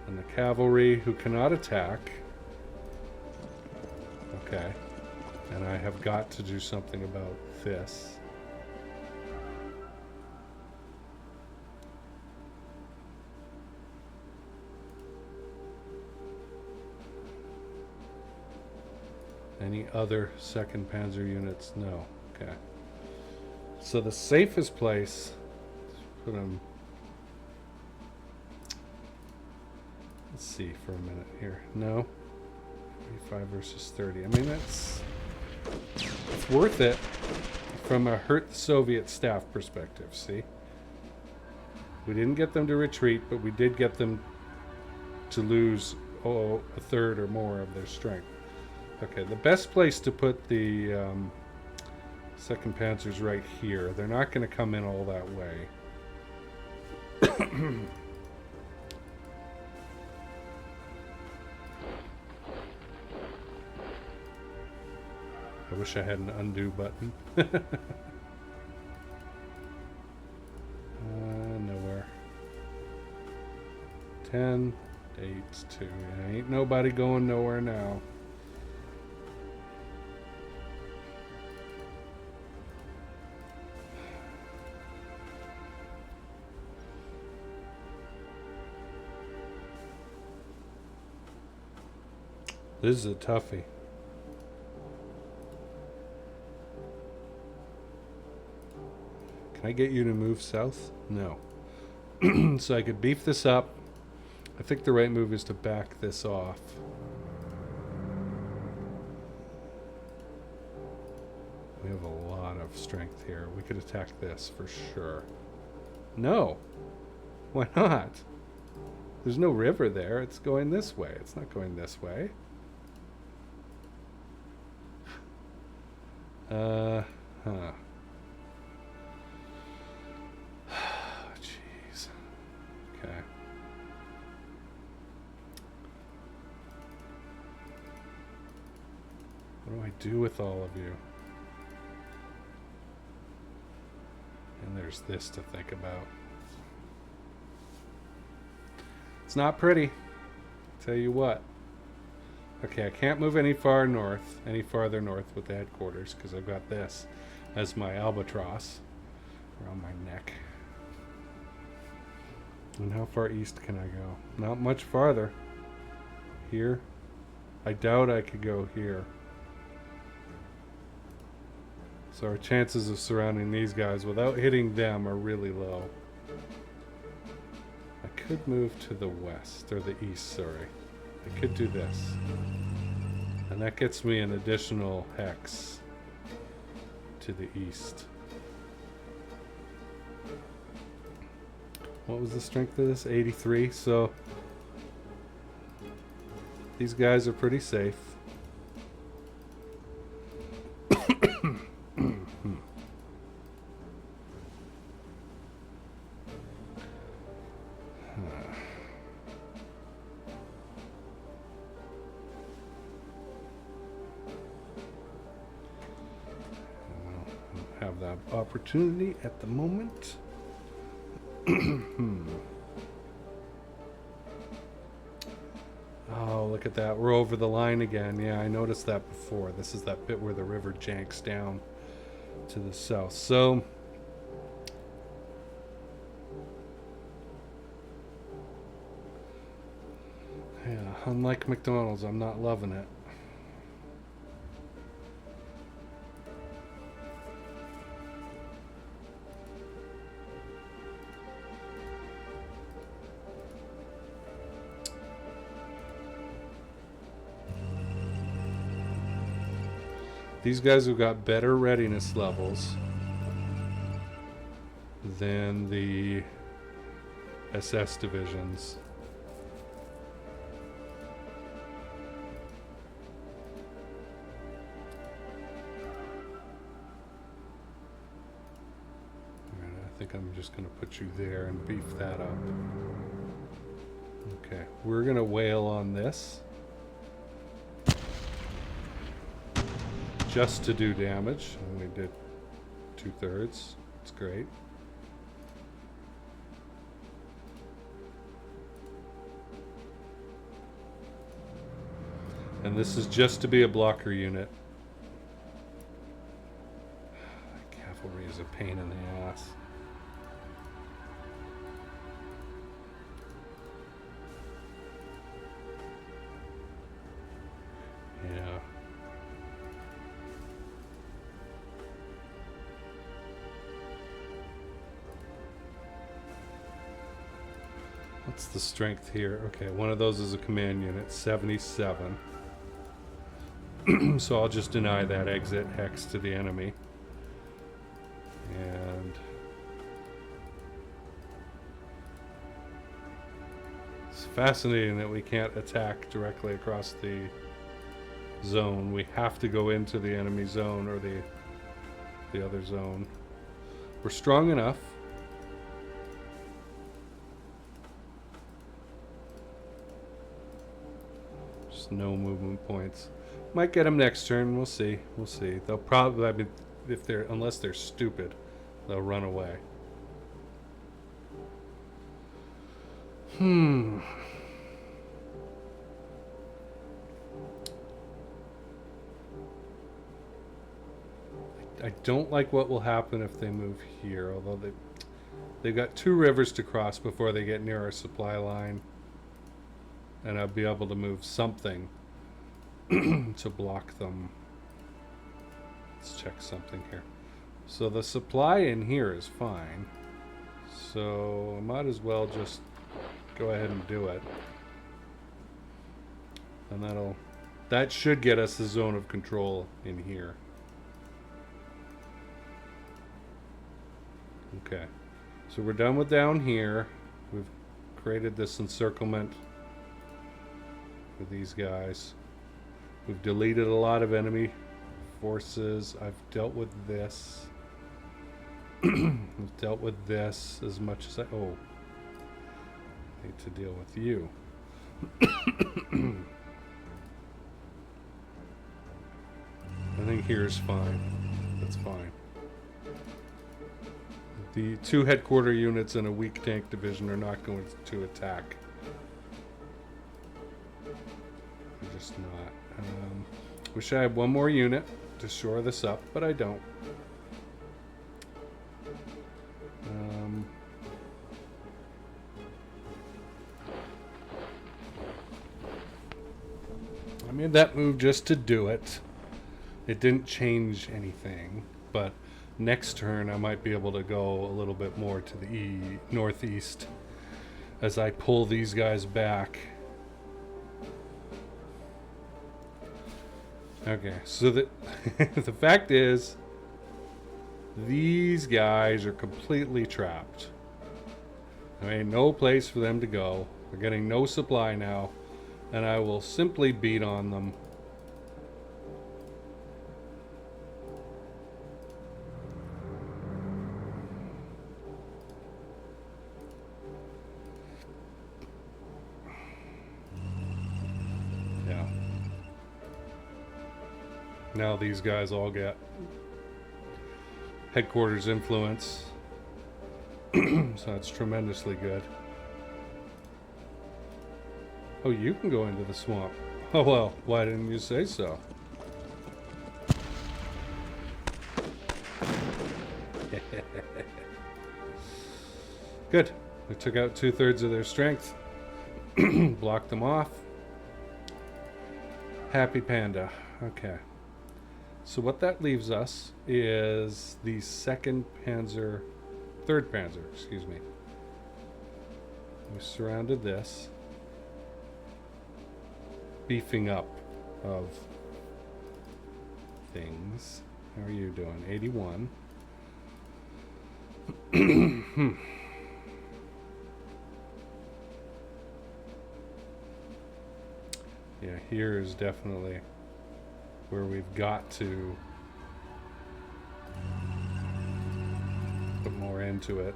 And the cavalry who cannot attack. Okay. And I have got to do something about this. Any other 2nd Panzer units? No. Okay. So the safest place, put them, let's see for a minute here. No, 45 versus 30. I mean, it's worth it from a hurt Soviet staff perspective, see? We didn't get them to retreat, but we did get them to lose, a third or more of their strength. Okay, the best place to put the 2nd Panzer's right here. They're not going to come in all that way. I wish I had an undo button. Nowhere. 10, 8, 2. Ain't nobody going nowhere now. This is a toughie. Can I get you to move south? No. So I could beef this up. I think the right move is to back this off. We have a lot of strength here. We could attack this for sure. No. Why not? There's no river there. It's going this way. It's not going this way. Jeez. Okay. What do I do with all of you? And there's this to think about. It's not pretty. Tell you what. Okay, I can't move any farther north with the headquarters because I've got this as my albatross around my neck. And how far east can I go? Not much farther. Here? I doubt I could go here. So our chances of surrounding these guys without hitting them are really low. I could move to the west, or the east, sorry. I could do this. And that gets me an additional hex to the east. What was the strength of this? 83. So these guys are pretty safe. Have that opportunity at the moment. Oh, look at that. We're over the line again. Yeah, I noticed that before. This is that bit where the river janks down. to the south. So yeah, unlike McDonald's, I'm not loving it. These guys have got better readiness levels than the SS divisions. Alright, I think I'm just going to put you there and beef that up. Okay, we're going to wail on this. Just to do damage, and we did 2/3. It's great. And this is just to be a blocker unit. Cavalry is a pain in the ass. Yeah. What's the strength here? Okay, one of those is a command unit, 77. So I'll just deny that exit hex to the enemy. And it's fascinating that we can't attack directly across the zone. We have to go into the enemy zone or the other zone. We're strong enough. No movement points. Might get them next turn. We'll see. We'll see. They'll probably, I mean, unless they're stupid, they'll run away. I don't like what will happen if they move here, although they've got 2 rivers to cross before they get near our supply line. And I'll be able to move something to block them. Let's check something here. So the supply in here is fine. So I might as well just go ahead and do it. And that should get us the zone of control in here. Okay. So we're done with down here. We've created this encirclement with these guys. We've deleted a lot of enemy forces. I've dealt with this. I've dealt with this as much as I need to deal with you. I think here's fine. That's fine. The 2 headquarter units and a weak tank division are not going to attack. Just not. Wish I had one more unit to shore this up, but I don't. I made that move just to do it. It didn't change anything, but next turn I might be able to go a little bit more to the northeast as I pull these guys back. Okay, so the fact is, these guys are completely trapped. I mean, no place for them to go. They're getting no supply now, and I will simply beat on them. Now these guys all get headquarters influence. So that's tremendously good. Oh, you can go into the swamp. Oh well, why didn't you say so? Good. We took out 2/3 of their strength. Blocked them off. Happy panda. Okay. So what that leaves us is the 3rd Panzer, excuse me. We surrounded this. Beefing up of things. How are you doing? 81. Yeah, here is definitely where we've got to put more into it.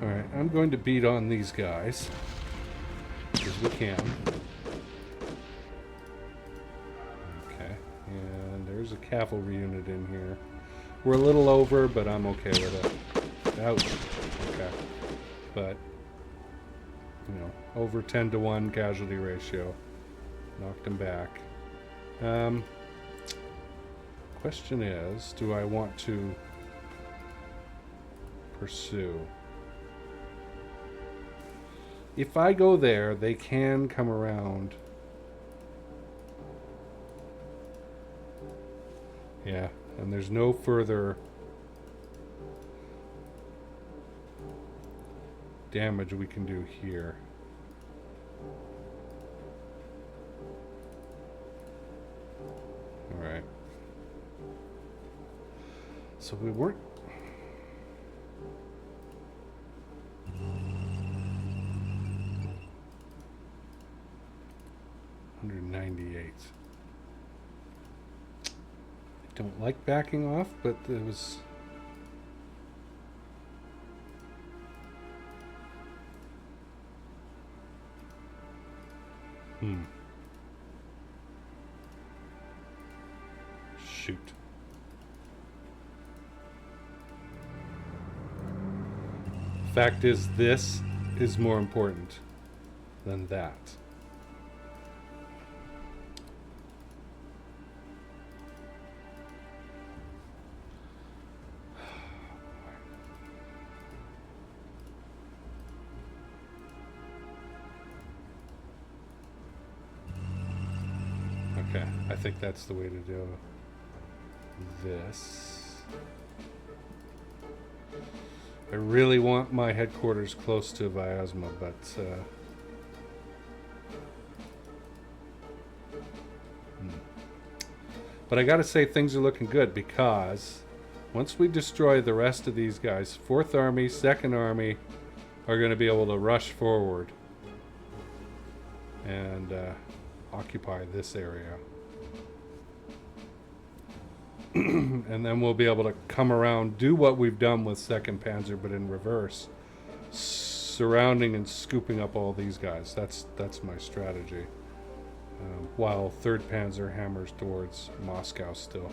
Alright, I'm going to beat on these guys as we can. Okay, and there's a cavalry unit in here. We're a little over, but I'm okay with it. Ouch. Okay. But, you know, over 10-to-1 casualty ratio. Knocked him back. Question is, do I want to pursue? If I go there, they can come around. Yeah, and there's no further damage we can do here. Alright. So we weren't... $198. I don't like backing off, but it was... Shoot. Fact is, this is more important than that. Okay, I think that's the way to do this. I really want my headquarters close to Vyazma, but but I gotta say things are looking good, because once we destroy the rest of these guys, 4th Army, 2nd Army are going to be able to rush forward and occupy this area. And then we'll be able to come around, do what we've done with 2nd Panzer, but in reverse, surrounding and scooping up all these guys. That's my strategy. While 3rd Panzer hammers towards Moscow still.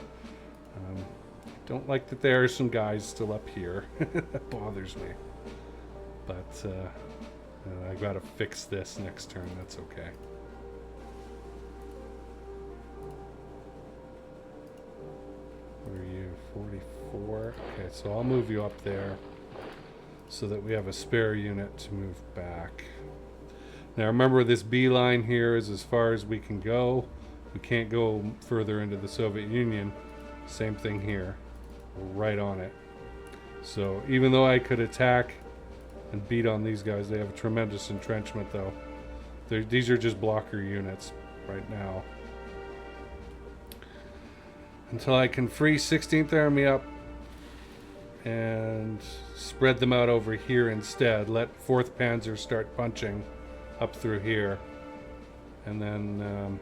Don't like that there are some guys still up here. That bothers me. But I gotta fix this next turn. That's okay. What are you? 44? Okay, so I'll move you up there so that we have a spare unit to move back. Now remember, this B line here is as far as we can go. We can't go further into the Soviet Union. Same thing here. We're right on it. So even though I could attack and beat on these guys, they have a tremendous entrenchment though. These are just blocker units right now. Until I can free 16th Army up and spread them out over here instead. Let 4th Panzer start punching up through here. And then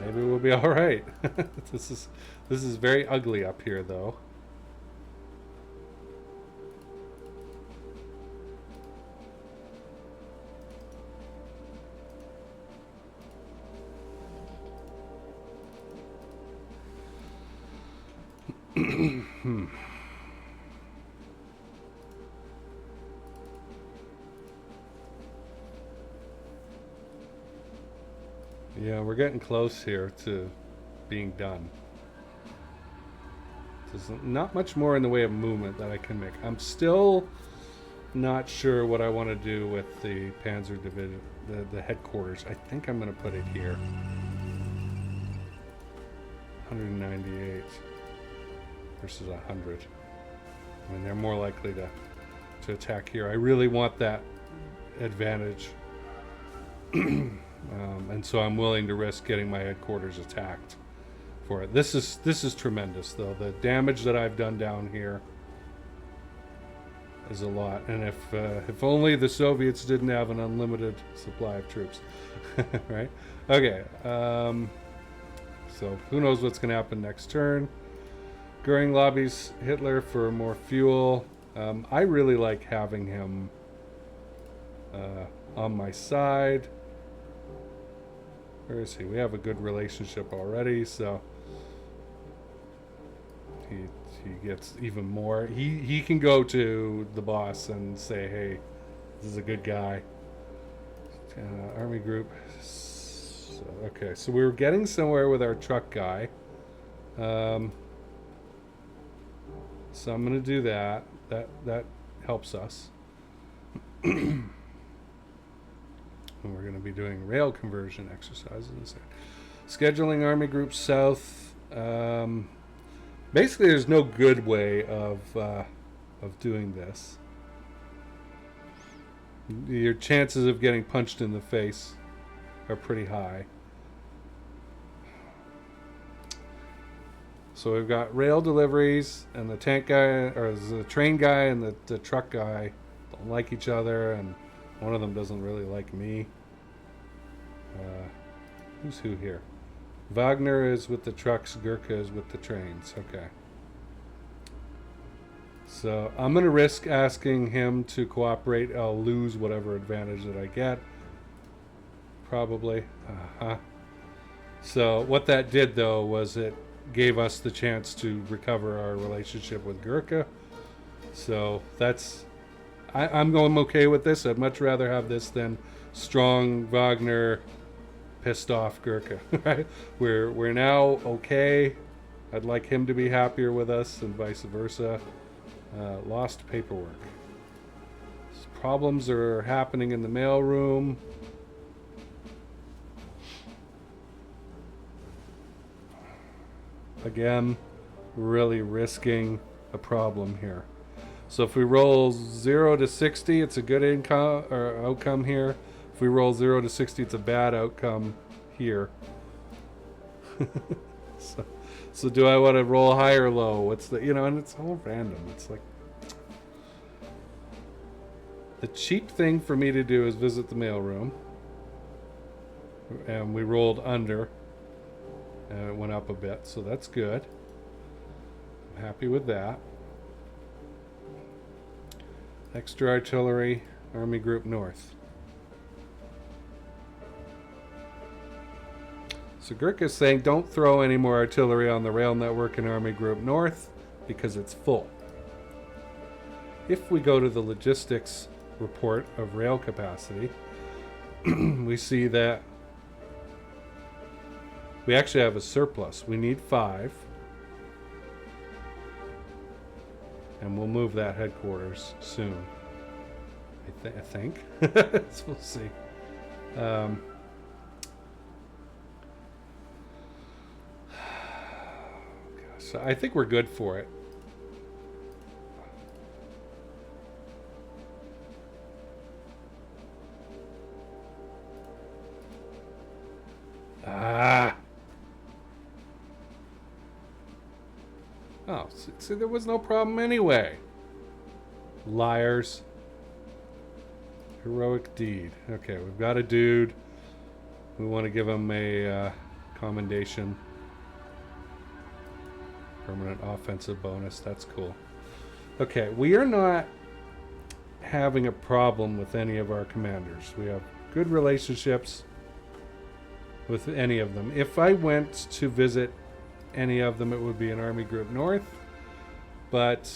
maybe we'll be alright. This is very ugly up here though. we're getting close here to being done. There's not much more in the way of movement that I can make. I'm still not sure what I want to do with the Panzer Division, the headquarters. I think I'm going to put it here. 198 versus 100. I mean, they're more likely to attack here. I really want that advantage. And so I'm willing to risk getting my headquarters attacked for it. This is tremendous, though. The damage that I've done down here is a lot. And if only the Soviets didn't have an unlimited supply of troops. Right? Okay. So who knows what's going to happen next turn. Goering lobbies Hitler for more fuel. I really like having him on my side. Where is he? We have a good relationship already, so he gets even more. He can go to the boss and say, hey, this is a good guy. Army group. So, okay, so we were getting somewhere with our truck guy. So I'm going to do that. That helps us. And we're going to be doing rail conversion exercises. Scheduling army groups south. Basically, there's no good way of doing this. Your chances of getting punched in the face are pretty high. So we've got rail deliveries, and the tank guy, or the train guy, and the truck guy don't like each other, and one of them doesn't really like me. Who's who here? Wagner is with the trucks, Gurkha is with the trains. Okay. So I'm going to risk asking him to cooperate. I'll lose whatever advantage that I get. Probably. So what that did, though, was it gave us the chance to recover our relationship with Gurkha. So that's... I'm going okay with this. I'd much rather have this than strong Wagner, pissed off Gurkha. Right? We're now okay. I'd like him to be happier with us, and vice versa. Lost paperwork. Problems are happening in the mailroom. Again, really risking a problem here. So if we roll 0 to 60, it's a good income or outcome here. If we roll 0 to 60, it's a bad outcome here. So do I want to roll high or low? What's the, and it's all random. It's like, the cheap thing for me to do is visit the mailroom. And we rolled under. And it went up a bit, so that's good. I'm happy with that. Extra artillery, Army Group North. So Gurkha is saying don't throw any more artillery on the rail network in Army Group North because it's full. If we go to the logistics report of rail capacity, we see that we actually have a surplus. We need 5. And we'll move that headquarters soon. I think. So we'll see. So I think we're good for it. Oh, see, there was no problem anyway. Liars. Heroic deed. Okay, we've got a dude. We want to give him a commendation. Permanent offensive bonus. That's cool. Okay, we are not having a problem with any of our commanders. We have good relationships with any of them. If I went to visit any of them, it would be an Army Group North, but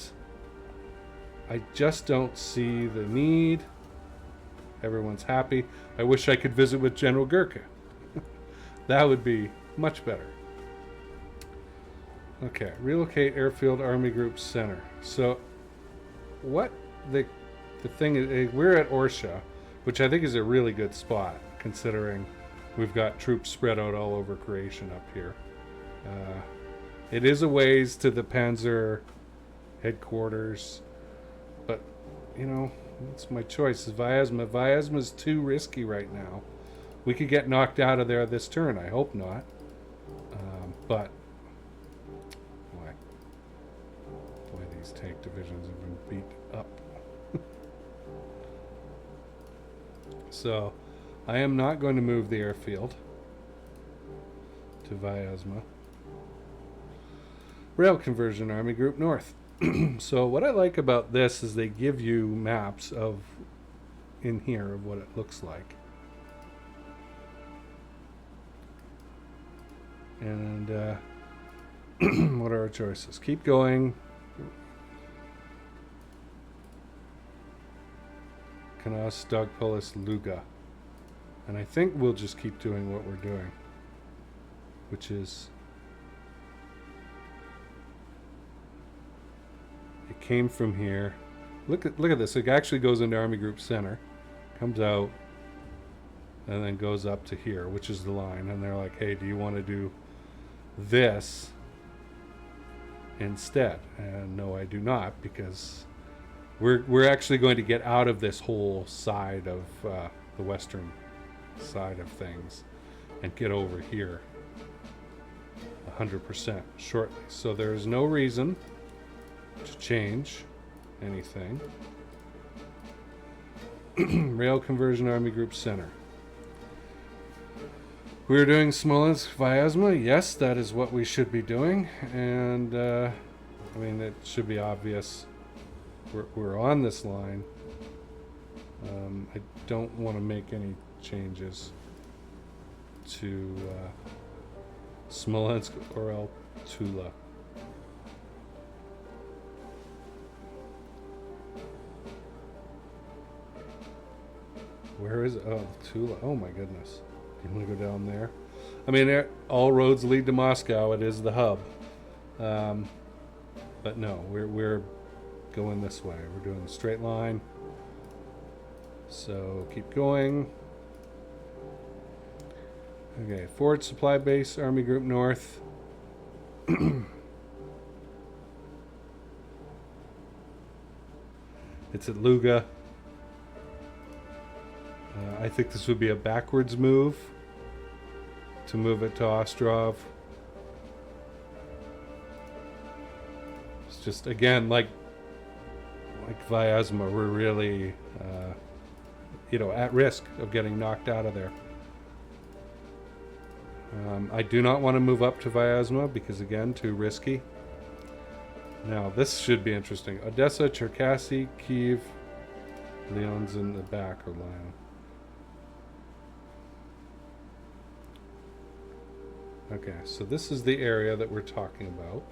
I just don't see the need. Everyone's happy. I wish I could visit with General Gurkha. That would be much better. Okay, relocate airfield Army Group Center. So, what the thing is, we're at Orsha, which I think is a really good spot, considering we've got troops spread out all over Croatia up here. It is a ways to the Panzer headquarters, but, you know, it's my choice. Vyazma. Vyazma's too risky right now. We could get knocked out of there this turn. I hope not. But boy, these tank divisions have been beat up. So, I am not going to move the airfield to Vyazma. Rail conversion, Army Group North. So what I like about this is they give you maps of in here of what it looks like. And what are our choices? Keep going. Kanas, Dogpolis, Luga. And I think we'll just keep doing what we're doing, which is it came from here. Look at this. It actually goes into Army Group Center, comes out, and then goes up to here, which is the line. And they're like, "Hey, do you want to do this instead?" And no, I do not, because we're actually going to get out of this whole side of the western side of things and get over here 100% shortly. So there is no reason to change anything. Rail conversion, Army Group Center. We're doing Smolensk Vyazma. Yes, that is what we should be doing. And I mean, it should be obvious. We're on this line. I don't want to make any changes to Smolensk or Tula. Where is it? Oh, Tula. Oh my goodness. You want to go down there? I mean, all roads lead to Moscow. It is the hub. But no, we're going this way. We're doing the straight line. So keep going. Okay, Forward Supply Base, Army Group North. It's at Luga. I think this would be a backwards move to move it to Ostrov. It's just, again, like Vyazma, we're really, at risk of getting knocked out of there. I do not want to move up to Vyazma because, again, too risky. Now, this should be interesting. Odessa, Cherkasy, Kyiv, Lyon's in the back, or Lyon. Okay, so this is the area that we're talking about.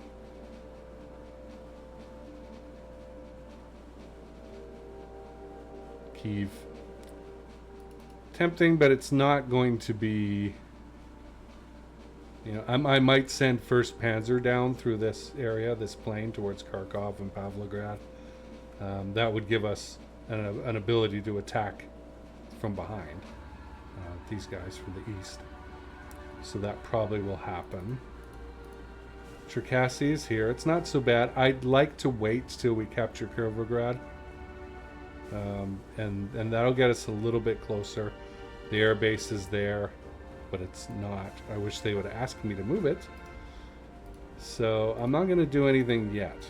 Kyiv. Tempting, but it's not going to be... I might send 1st Panzer down through this area, this plain, towards Kharkov and Pavlograd. That would give us an ability to attack from behind these guys from the east. So that probably will happen. Cherkasy is here. It's not so bad. I'd like to wait till we capture Kirovograd. And that'll get us a little bit closer. The air base is there, but it's not. I wish they would ask me to move it. So I'm not going to do anything yet.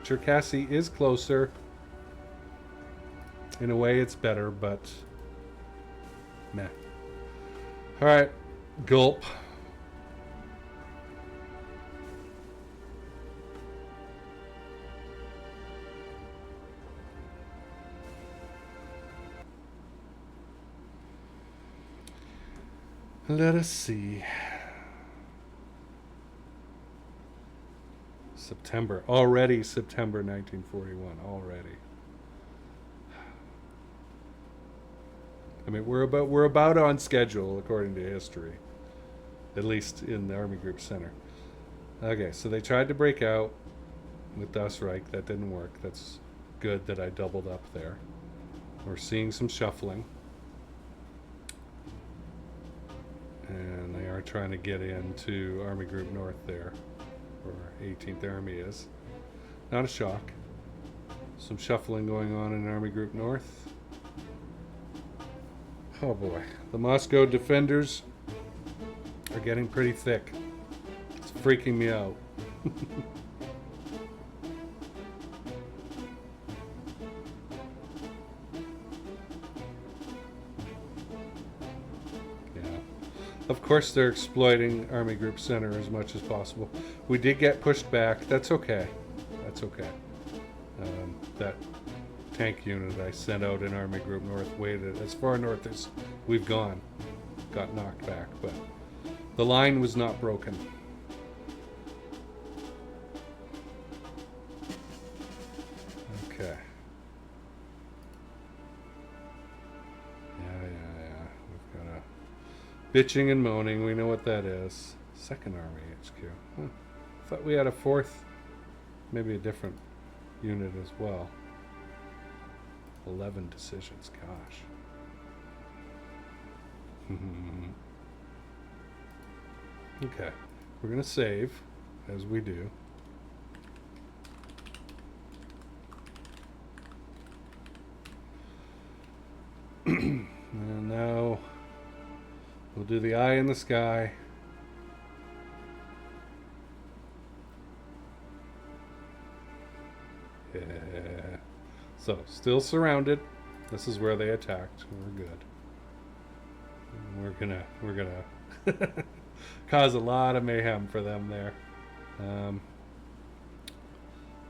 Cherkasy is closer. In a way, it's better, but meh. All right. Gulp. Let us see. September. Already September 1941. Already. I mean, we're about on schedule according to history. at least in the Army Group Center. Okay, so they tried to break out with Das Reich. That didn't work. That's good that I doubled up there. We're seeing some shuffling. And they are trying to get into Army Group North there, where 18th Army is. Not a shock. Some shuffling going on in Army Group North. Oh boy. The Moscow defenders are getting pretty thick. It's freaking me out. Of course, they're exploiting Army Group Center as much as possible. We did get pushed back. That's okay. That's okay. That tank unit I sent out in Army Group North waited as far north as we've gone. Got knocked back, but the line was not broken. Okay. Yeah. We've got a bitching and moaning. We know what that is. Second Army HQ. Huh. Thought we had a fourth, maybe a different unit as well. 11 decisions, gosh. Okay, we're gonna save, as we do. And now we'll do the eye in the sky. Yeah. So, still surrounded. This is where they attacked. We're good. And we're gonna cause a lot of mayhem for them there.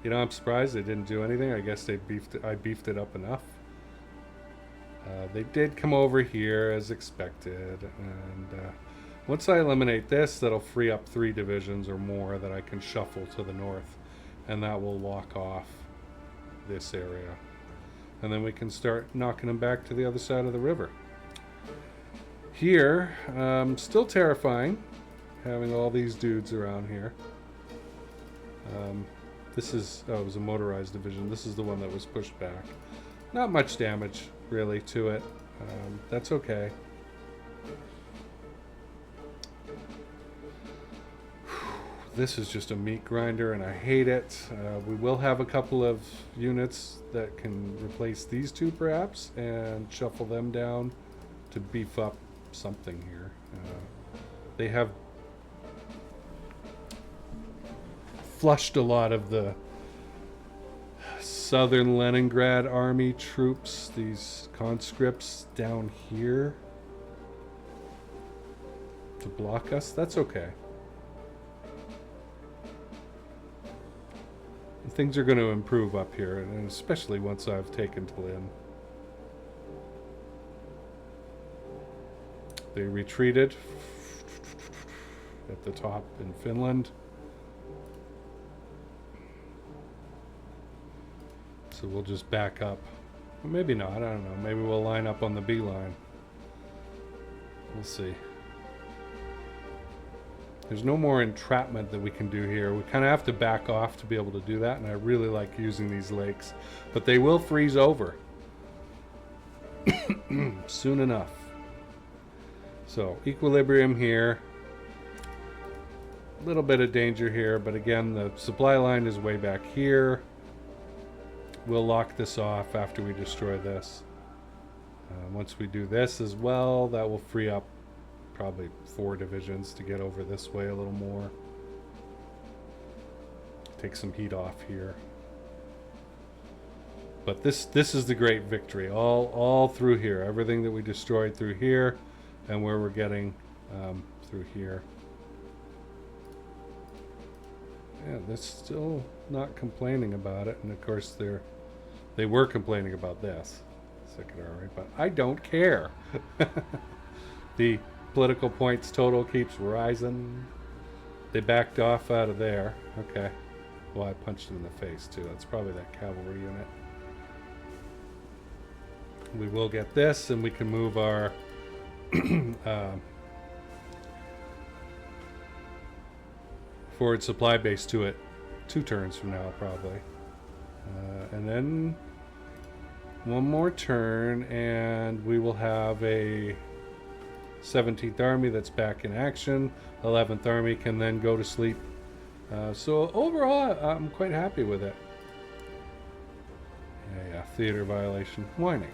You know, I'm surprised they didn't do anything. I guess I beefed it up enough. They did come over here as expected, and once I eliminate this, that'll free up 3 divisions or more that I can shuffle to the north, and that will lock off this area, and then we can start knocking them back to the other side of the river. Here, still terrifying, having all these dudes around here. This is, it was a motorized division. This is the one that was pushed back. Not much damage, really, to it. That's okay. This is just a meat grinder, and I hate it. We will have a couple of units that can replace these 2, perhaps, and shuffle them down to beef up something here. They have flushed a lot of the Southern Leningrad Army troops, these conscripts, down here to block us. That's okay. Things are going to improve up here, and especially once I've taken Tallinn. They retreated at the top in Finland. So we'll just back up. Or maybe not, I don't know. Maybe we'll line up on the B line. We'll see. There's no more entrapment that we can do here. We kind of have to back off to be able to do that, and I really like using these lakes. But they will freeze over soon enough. So, equilibrium here. A little bit of danger here, but again, the supply line is way back here. We'll lock this off after we destroy this. Once we do this as well, that will free up probably 4 divisions to get over this way a little more. Take some heat off here. But this is the great victory. All through here. Everything that we destroyed through here, and where we're getting through here. Yeah, they're still not complaining about it, and of course they were complaining about this Second Army, but I don't care. The political points total keeps rising. They backed off out of there. Okay. Well, I punched him in the face too. That's probably that cavalry unit. We will get this, and we can move our forward supply base to it 2 turns from now, probably. And then one more turn, and we will have a 17th Army that's back in action. 11th Army can then go to sleep. So overall, I'm quite happy with it. Yeah, theater violation. Whining.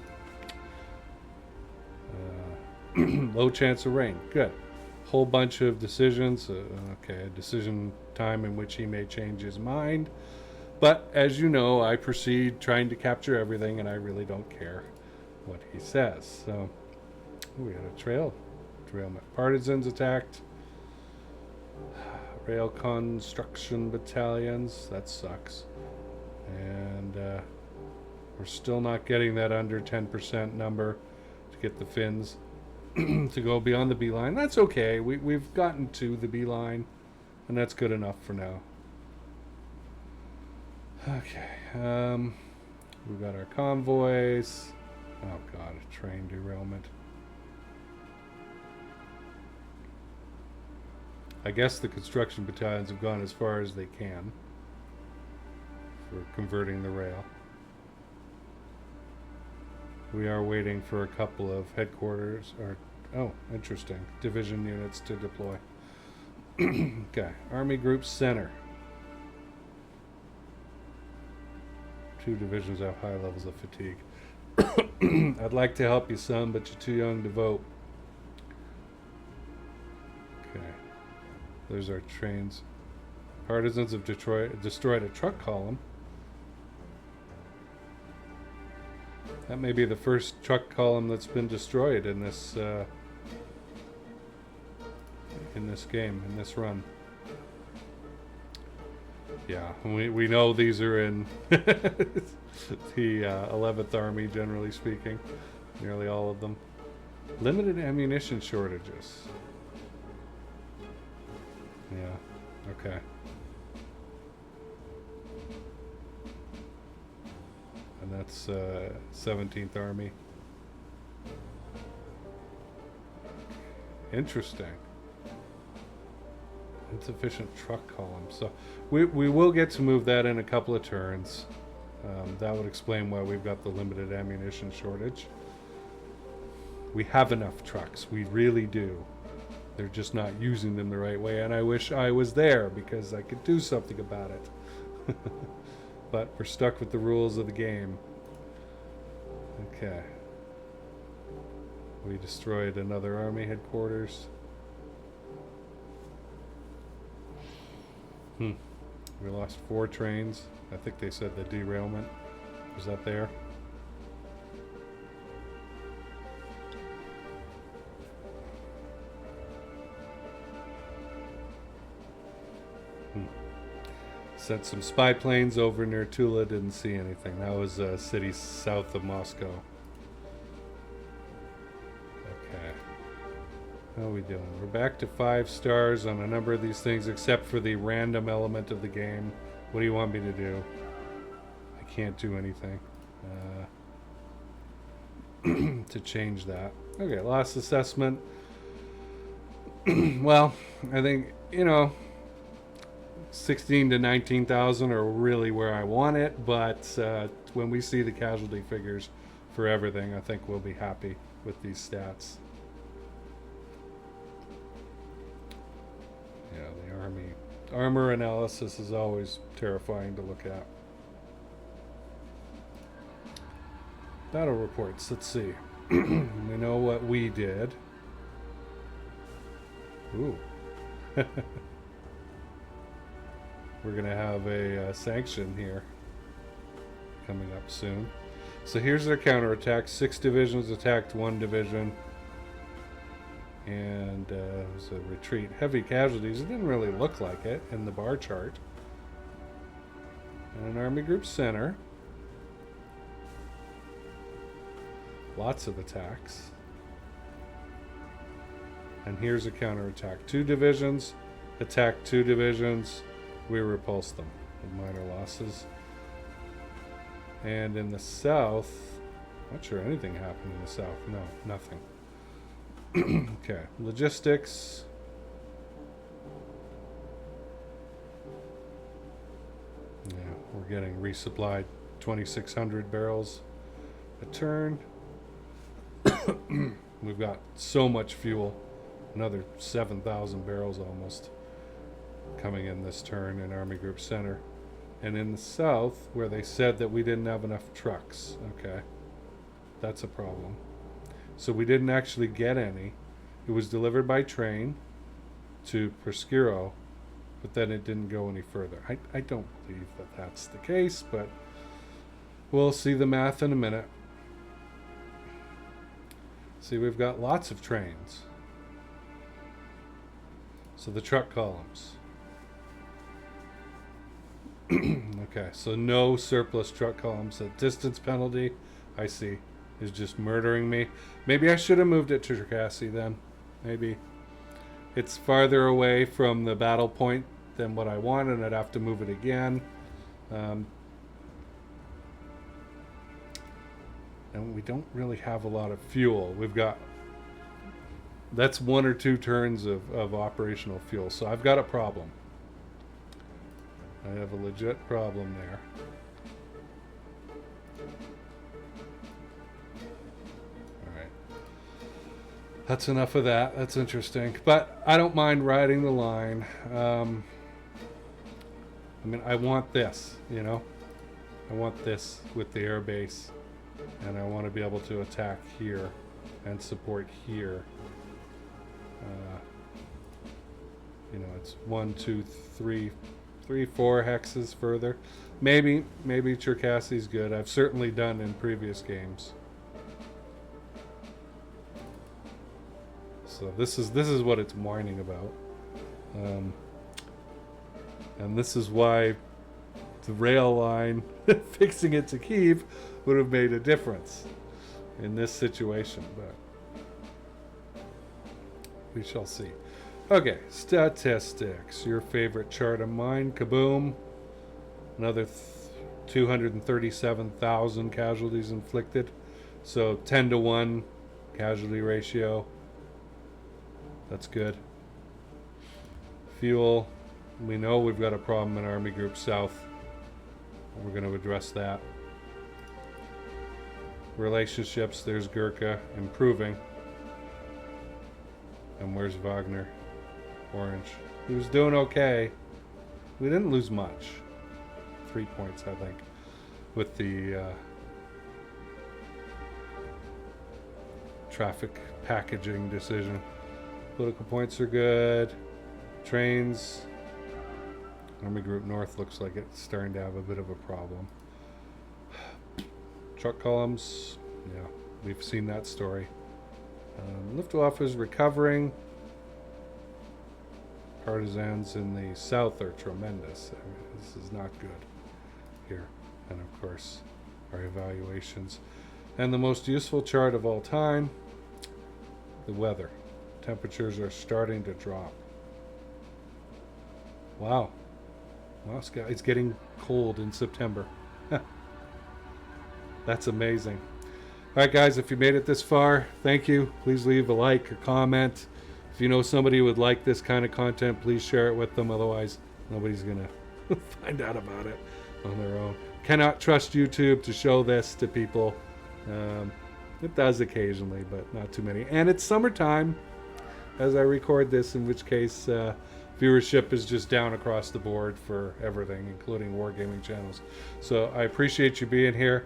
Low chance of rain. Good. Whole bunch of decisions. Okay, a decision time in which he may change his mind. But as you know, I proceed trying to capture everything, and I really don't care what he says. So we got a derailment. Partisans attacked. Rail construction battalions. That sucks. And we're still not getting that under 10% number to get the Finns to go beyond the B line. That's okay. We've gotten to the B line, and that's good enough for now. Okay. We've got our convoys. Oh god, a train derailment. I guess the construction battalions have gone as far as they can for converting the rail. We are waiting for a couple of headquarters, or, oh, interesting, division units to deploy. Okay, Army Group Center. 2 divisions have high levels of fatigue. I'd like to help you, son, but you're too young to vote. Okay, there's our trains. Partisans have destroyed a truck column. That may be the first truck column that's been destroyed in this game, in this run. Yeah, we know these are in the 11th Army, generally speaking. Nearly all of them. Limited ammunition shortages. Yeah, okay. And that's 17th Army. Interesting. Insufficient truck column. So we will get to move that in a couple of turns. That would explain why we've got the limited ammunition shortage. We have enough trucks. We really do. They're just not using them the right way, and I wish I was there because I could do something about it. But we're stuck with the rules of the game. Okay. We destroyed another army headquarters. We lost 4 trains. I think they said the derailment. Was that there? Sent some spy planes over near Tula, didn't see anything. That was a city south of Moscow. Okay. How are we doing? We're back to 5 stars on a number of these things, except for the random element of the game. What do you want me to do? I can't do anything to change that. Okay, loss assessment. Well, I think, 16 to 19,000 are really where I want it, but when we see the casualty figures for everything, I think we'll be happy with these stats. Yeah, the army armor analysis is always terrifying to look at. Battle reports, let's see. We know what we did. Ooh. We're going to have a sanction here coming up soon. So here's their counterattack. 6 divisions attacked 1 division. And it was a retreat. Heavy casualties. It didn't really look like it in the bar chart. And an Army Group Center. Lots of attacks. And here's a counterattack. 2 divisions attacked 2 divisions. We repulsed them with minor losses. And in the south, not sure anything happened in the south. No, nothing. Okay, logistics. We're getting resupplied 2,600 barrels a turn. We've got so much fuel, another 7,000 barrels almost coming in this turn in Army Group Center. And in the south, where they said that we didn't have enough trucks, okay, that's a problem. So we didn't actually get any. It was delivered by train to Prescuro, but then it didn't go any further. I don't believe that that's the case, but we'll see the math in a minute. See, we've got lots of trains. So the truck columns. Okay, so no surplus truck columns. That distance penalty, I see, is just murdering me. Maybe I should have moved it to Cherkasy then. Maybe. It's farther away from the battle point than what I want, and I'd have to move it again. And we don't really have a lot of fuel. We've got, that's 1 or 2 turns of operational fuel. So I've got a problem. I have a legit problem there. Alright. That's enough of that. That's interesting. But I don't mind riding the line. I mean, I want this, you know? I want this with the air base. And I want to be able to attack here and support here. You know, it's 1, 2, 3, 4 hexes further. Maybe Cherkasy's good. I've certainly done in previous games. So this is what it's whining about. And this is why the rail line fixing it to Kyiv would have made a difference in this situation, but we shall see. Okay, statistics. Your favorite chart of mine, kaboom. Another 237,000 casualties inflicted. So 10 to 1 casualty ratio. That's good. Fuel. We know we've got a problem in Army Group South. We're going to address that. Relationships, there's Gurkha improving. And where's Wagner? Orange. He was doing okay. We didn't lose much. 3 points, I think, with the traffic packaging decision. Political points are good. Trains. Army Group North looks like it's starting to have a bit of a problem. Truck columns, yeah, we've seen that story. Luftwaffe is recovering. Partisans in the south are tremendous. I mean, this is not good here. And of course, our evaluations. And the most useful chart of all time, the weather. Temperatures are starting to drop. Wow. Well, it's getting cold in September. That's amazing. All right, guys, if you made it this far, thank you. Please leave a like or comment. If you know somebody who would like this kind of content, please share it with them. Otherwise, nobody's going to find out about it on their own. Cannot trust YouTube to show this to people. It does occasionally, but not too many. And it's summertime as I record this, in which case viewership is just down across the board for everything, including wargaming channels. So I appreciate you being here.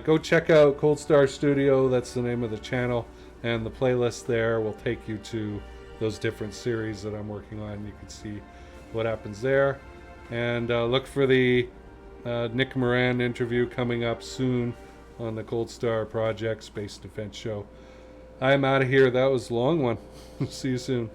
Go check out Cold Star Studio. That's the name of the channel. And the playlist there will take you to those different series that I'm working on. You can see what happens there. And look for the Nick Moran interview coming up soon on the Cold Star Project Space Defense Show. I'm out of here. That was a long one. See you soon.